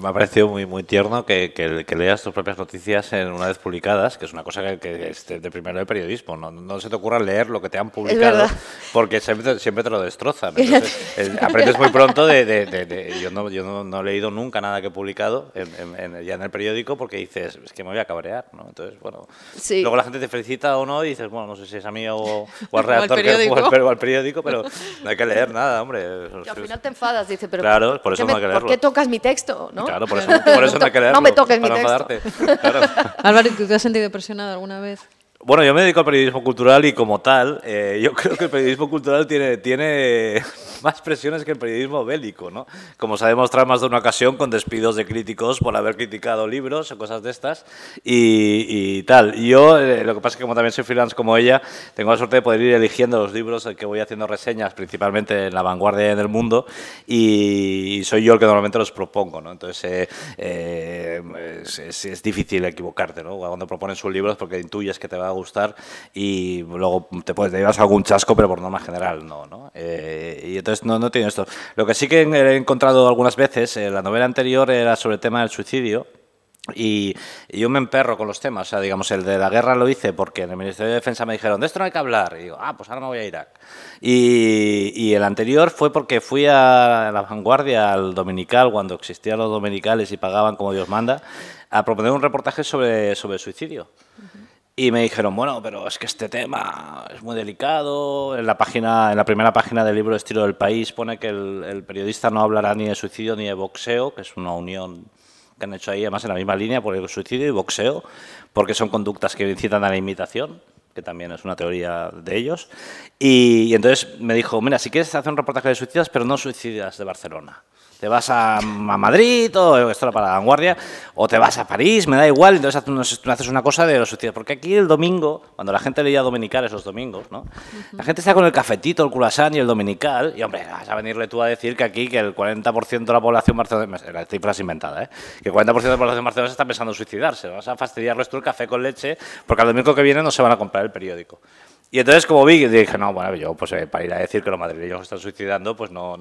Me ha parecido muy tierno que leas tus propias noticias una vez publicadas, que es una cosa que es de primero de periodismo. No se te ocurra leer lo que te han publicado, porque siempre te lo destrozan. Entonces, aprendes muy pronto yo no he leído nunca nada que he publicado ya en el periódico, porque dices, es que me voy a cabrear, ¿no? Entonces, bueno, sí. Luego la gente te felicita o no y dices, bueno, no sé si es a mí o al redactor o al periódico, pero no hay que leer nada, hombre. Y al final te enfadas, dice, pero claro, por eso no hay que leerlo. ¿Por qué tocas mi texto? ¿No? Claro, por eso no hay que leerlo. No me toques mi texto. Claro. Álvaro, ¿tú te has sentido presionado alguna vez? Bueno, yo me dedico al periodismo cultural y como tal, yo creo que el periodismo cultural tiene más presiones que el periodismo bélico, ¿no? Como se ha demostrado más de una ocasión con despidos de críticos por haber criticado libros o cosas de estas y tal. Y yo, lo que pasa es que como también soy freelance como ella, tengo la suerte de poder ir eligiendo los libros que voy haciendo reseñas, principalmente en La Vanguardia y en El Mundo, y soy yo el que normalmente los propongo, ¿no? Entonces es difícil equivocarte, ¿no? Cuando propones un libro es porque intuyes que te va a gustar y luego te llevas algún chasco, pero por norma general no. Y entonces no tiene esto. Lo que sí que he encontrado algunas veces, la novela anterior era sobre el tema del suicidio. Y yo me emperro con los temas, o sea, digamos, el de la guerra lo hice porque en el Ministerio de Defensa me dijeron, de esto no hay que hablar, y digo, pues ahora me voy a Irak. Y el anterior fue porque fui a La Vanguardia, al dominical, cuando existían los dominicales y pagaban como Dios manda, a proponer un reportaje sobre suicidio. Y me dijeron, bueno, pero es que este tema es muy delicado. En la primera página del libro Estilo del País pone que el periodista no hablará ni de suicidio ni de boxeo, que es una unión que han hecho ahí, además en la misma línea, por el suicidio y boxeo, porque son conductas que incitan a la imitación, que también es una teoría de ellos. Y entonces me dijo, mira, si quieres hacer un reportaje de suicidas, pero no suicidas de Barcelona. Te vas a Madrid, o esto era para La Vanguardia, o te vas a París, me da igual, entonces haces una cosa de los suicidios. Porque aquí el domingo, cuando la gente leía dominicales los domingos, ¿no? La gente está con el cafetito, el croissant y el dominical, y hombre, vas a venirle tú a decir que aquí que el 40% de la población barcelonesa, la cifra es inventada, que el 40% de la población barcelonesa está pensando en suicidarse, vas a fastidiarles tú el café con leche, porque al domingo que viene no se van a comprar el periódico. Y entonces, como vi, dije, no, bueno, yo pues para ir a decir que los madrileños están suicidando, pues no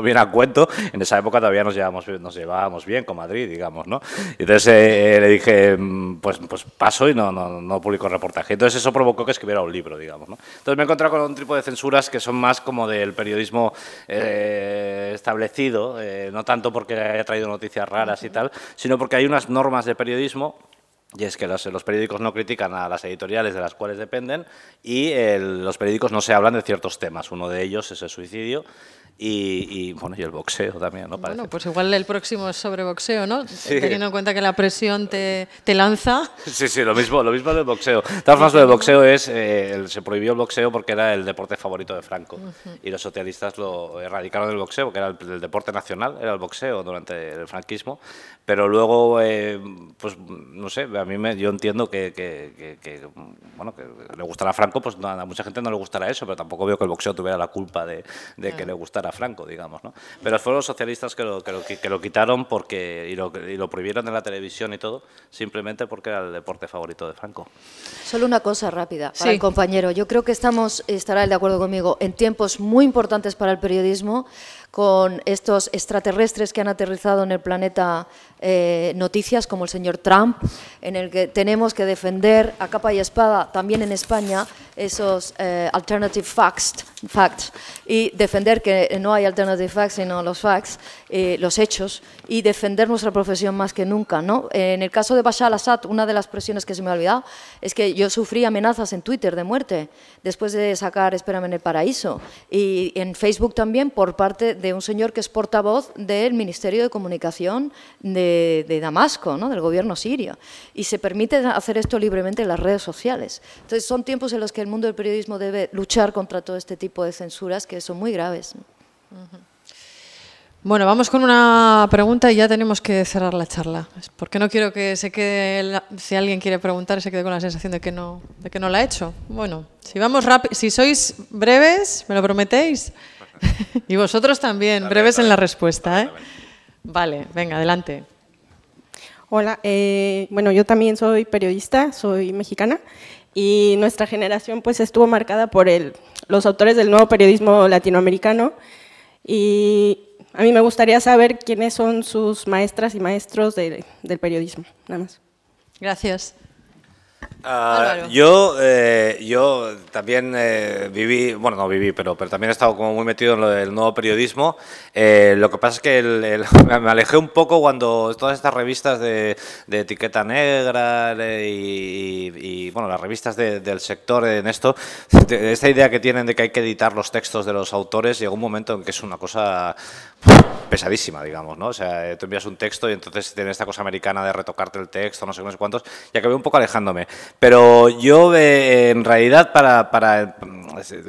viene a cuento. En esa época todavía nos llevábamos bien con Madrid, digamos, ¿no? Y entonces le dije, pues paso y no publico el reportaje. Entonces eso provocó que escribiera un libro, digamos, ¿no? Entonces me he encontrado con un tipo de censuras que son más como del periodismo establecido, no tanto porque haya traído noticias raras y tal, sino porque hay unas normas de periodismo. Y es que los periódicos no critican a las editoriales de las cuales dependen y los periódicos no se hablan de ciertos temas. Uno de ellos es el suicidio y el boxeo también, ¿no? Bueno, pues igual el próximo es sobre boxeo, ¿no? Sí. Teniendo en cuenta que la presión te lanza. Sí, lo mismo del boxeo. De todas formas, lo del boxeo se prohibió el boxeo porque era el deporte favorito de Franco. Y los socialistas lo erradicaron del boxeo, porque era el deporte nacional, era el boxeo durante el franquismo. Pero luego, pues no sé, yo entiendo que le gustará a Franco, pues a mucha gente no le gustará eso, pero tampoco veo que el boxeo tuviera la culpa de que le gustara a Franco, digamos, ¿no? Pero fueron los socialistas que lo quitaron y lo prohibieron en la televisión y todo, simplemente porque era el deporte favorito de Franco. Solo una cosa rápida para el compañero. Yo creo que estará él de acuerdo conmigo, en tiempos muy importantes para el periodismo, con estos extraterrestres que han aterrizado en el planeta, noticias como el señor Trump, en el que tenemos que defender a capa y espada, también en España, esos alternative facts y defender que no hay alternative facts, sino los facts, los hechos, y defender nuestra profesión más que nunca, ¿no? En el caso de Bashar al-Assad, una de las presiones que se me ha olvidado es que yo sufrí amenazas en Twitter de muerte después de sacar Espérame en el Paraíso, y en Facebook también por parte de un señor que es portavoz del Ministerio de Comunicación de Damasco, ¿no? Del gobierno sirio, y se permite hacer esto libremente en las redes sociales. Entonces son tiempos en los que el mundo del periodismo debe luchar contra todo este tipo de censuras que son muy graves. Bueno, vamos con una pregunta y ya tenemos que cerrar la charla. Porque no quiero que se quede, si alguien quiere preguntar, se quede con la sensación de que no la ha hecho. Bueno, si vamos rápido, si sois breves, ¿me lo prometéis? Y vosotros también, breves en la respuesta, ¿eh? Vale, venga, adelante. Hola, bueno, yo también soy periodista, soy mexicana y nuestra generación pues estuvo marcada por los autores del nuevo periodismo latinoamericano y a mí me gustaría saber quiénes son sus maestras y maestros del periodismo, nada más. Gracias. Yo también viví, bueno, no viví, pero también he estado como muy metido en lo del nuevo periodismo. Lo que pasa es que me alejé un poco cuando todas estas revistas de etiqueta negra y bueno, las revistas del sector en esto, esta idea que tienen de que hay que editar los textos de los autores, llegó un momento en que es una cosa pesadísima, digamos, ¿no? O sea, tú envías un texto y entonces tienes esta cosa americana de retocarte el texto, no sé cuántos, y acabé un poco alejándome. Pero yo, en realidad,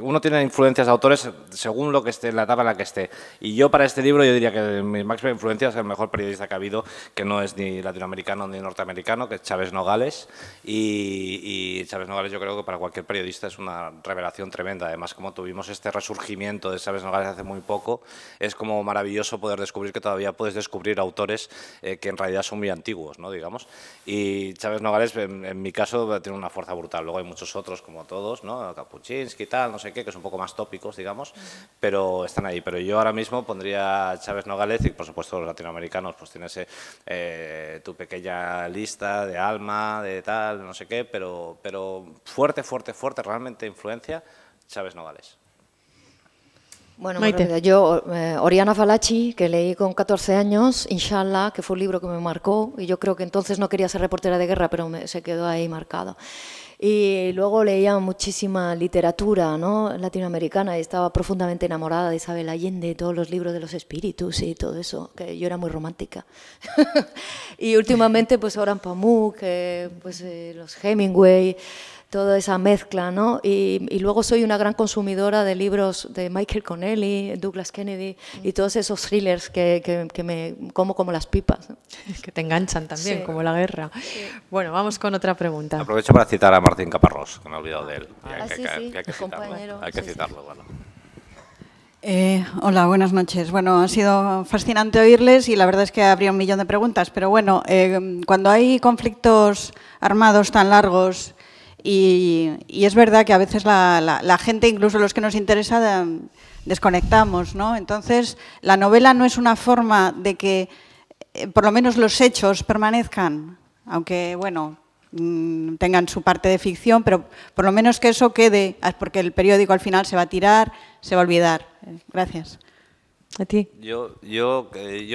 uno tiene influencias de autores según lo que esté, la etapa en la que esté. Y yo para este libro, yo diría que mi máxima influencia es el mejor periodista que ha habido, que no es ni latinoamericano ni norteamericano, que es Chávez Nogales. Y Chávez Nogales yo creo que para cualquier periodista es una revelación tremenda. Además, como tuvimos este resurgimiento de Chávez Nogales hace muy poco, es como maravilloso poder descubrir que todavía puedes descubrir autores que en realidad son muy antiguos, ¿no? Digamos. Y Chávez Nogales, en mi caso, tiene una fuerza brutal. Luego hay muchos otros, como todos, ¿no? Kapuczynski y tal, no sé qué, que son un poco más tópicos, digamos, pero están ahí. Pero yo ahora mismo pondría a Chávez Nogales y, por supuesto, los latinoamericanos, pues tienes tu pequeña lista de Alma, de tal, no sé qué, pero fuerte, realmente influencia, Chávez Nogales. Bueno, yo, Oriana Fallaci, que leí con 14 años, Inshallah, que fue un libro que me marcó, y yo creo que entonces no quería ser reportera de guerra, pero se quedó ahí marcado. Y luego leía muchísima literatura, ¿no?, latinoamericana, y estaba profundamente enamorada de Isabel Allende, todos los libros de los espíritus y todo eso, que yo era muy romántica. Y últimamente, pues Orhan Pamuk, pues los Hemingway, toda esa mezcla, ¿no? Y luego soy una gran consumidora de libros de Michael Connelly, Douglas Kennedy y todos esos thrillers que me como las pipas, ¿no? Que te enganchan también, sí, como la guerra. Sí. Bueno, vamos con otra pregunta. Aprovecho para citar a Martín Caparrós, que me he olvidado de él. Hay que citarlo. Bueno. Hola, buenas noches. Bueno, ha sido fascinante oírles y la verdad es que habría un millón de preguntas, pero bueno, cuando hay conflictos armados tan largos y es verdad que a veces la gente, incluso los que nos interesa, desconectamos, ¿no? Entonces, la novela no es una forma de que por lo menos los hechos permanezcan, aunque, bueno, tengan su parte de ficción, pero por lo menos que eso quede, porque el periódico al final se va a tirar, se va a olvidar. Gracias. ¿A ti? Yo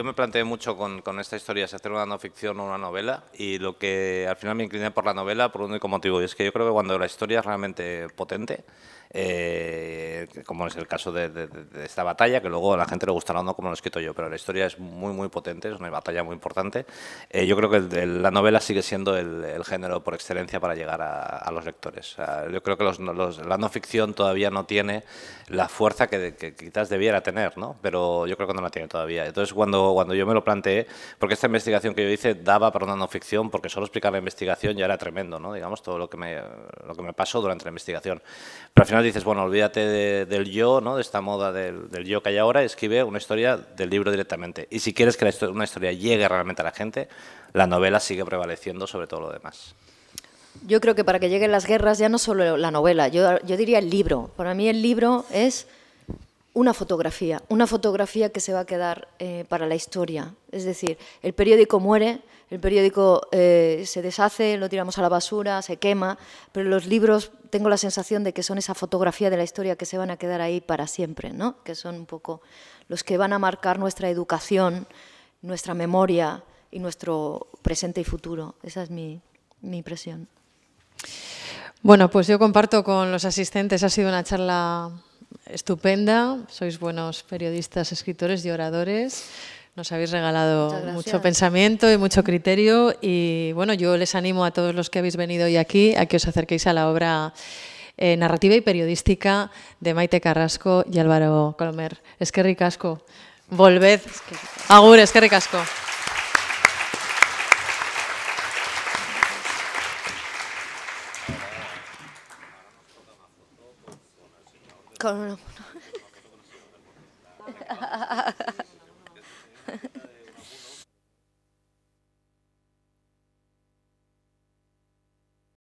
me planteé mucho con esta historia si hacer una no ficción o una novela, y lo que al final me incliné por la novela por un único motivo, y es que yo creo que cuando la historia es realmente potente, como es el caso de esta batalla, que luego a la gente le gustará o no como lo he escrito yo, pero la historia es muy, muy potente, es una batalla muy importante. Yo creo que la novela sigue siendo el género por excelencia para llegar a los lectores. O sea, yo creo que la no ficción todavía no tiene la fuerza que quizás debiera tener, ¿no? Pero yo creo que no la tiene todavía. Entonces, cuando yo me lo planteé, porque esta investigación que yo hice daba para una no ficción, porque solo explicar la investigación ya era tremendo, ¿no? Digamos, todo lo que me pasó durante la investigación. Pero al final dices, bueno, olvídate del yo, ¿no?, de esta moda del yo que hay ahora, escribe una historia del libro directamente. Y si quieres que una historia llegue realmente a la gente, la novela sigue prevaleciendo sobre todo lo demás. Yo creo que para que lleguen las guerras ya no solo la novela, yo diría el libro. Para mí el libro es una fotografía que se va a quedar para la historia. Es decir, el periódico muere, el periódico se deshace, lo tiramos a la basura, se quema, pero los libros tengo la sensación de que son esa fotografía de la historia que se van a quedar ahí para siempre, ¿no? Que son un poco los que van a marcar nuestra educación, nuestra memoria y nuestro presente y futuro. Esa es mi impresión. Bueno, pues yo comparto con los asistentes, ha sido una charla estupenda, sois buenos periodistas, escritores y oradores, nos habéis regalado mucho pensamiento y mucho criterio, y bueno, yo les animo a todos los que habéis venido hoy aquí a que os acerquéis a la obra narrativa y periodística de Maite Carrasco y Álvaro Colomer. Eskerrik asko. Volved. Agur, eskerrik asko. Con una...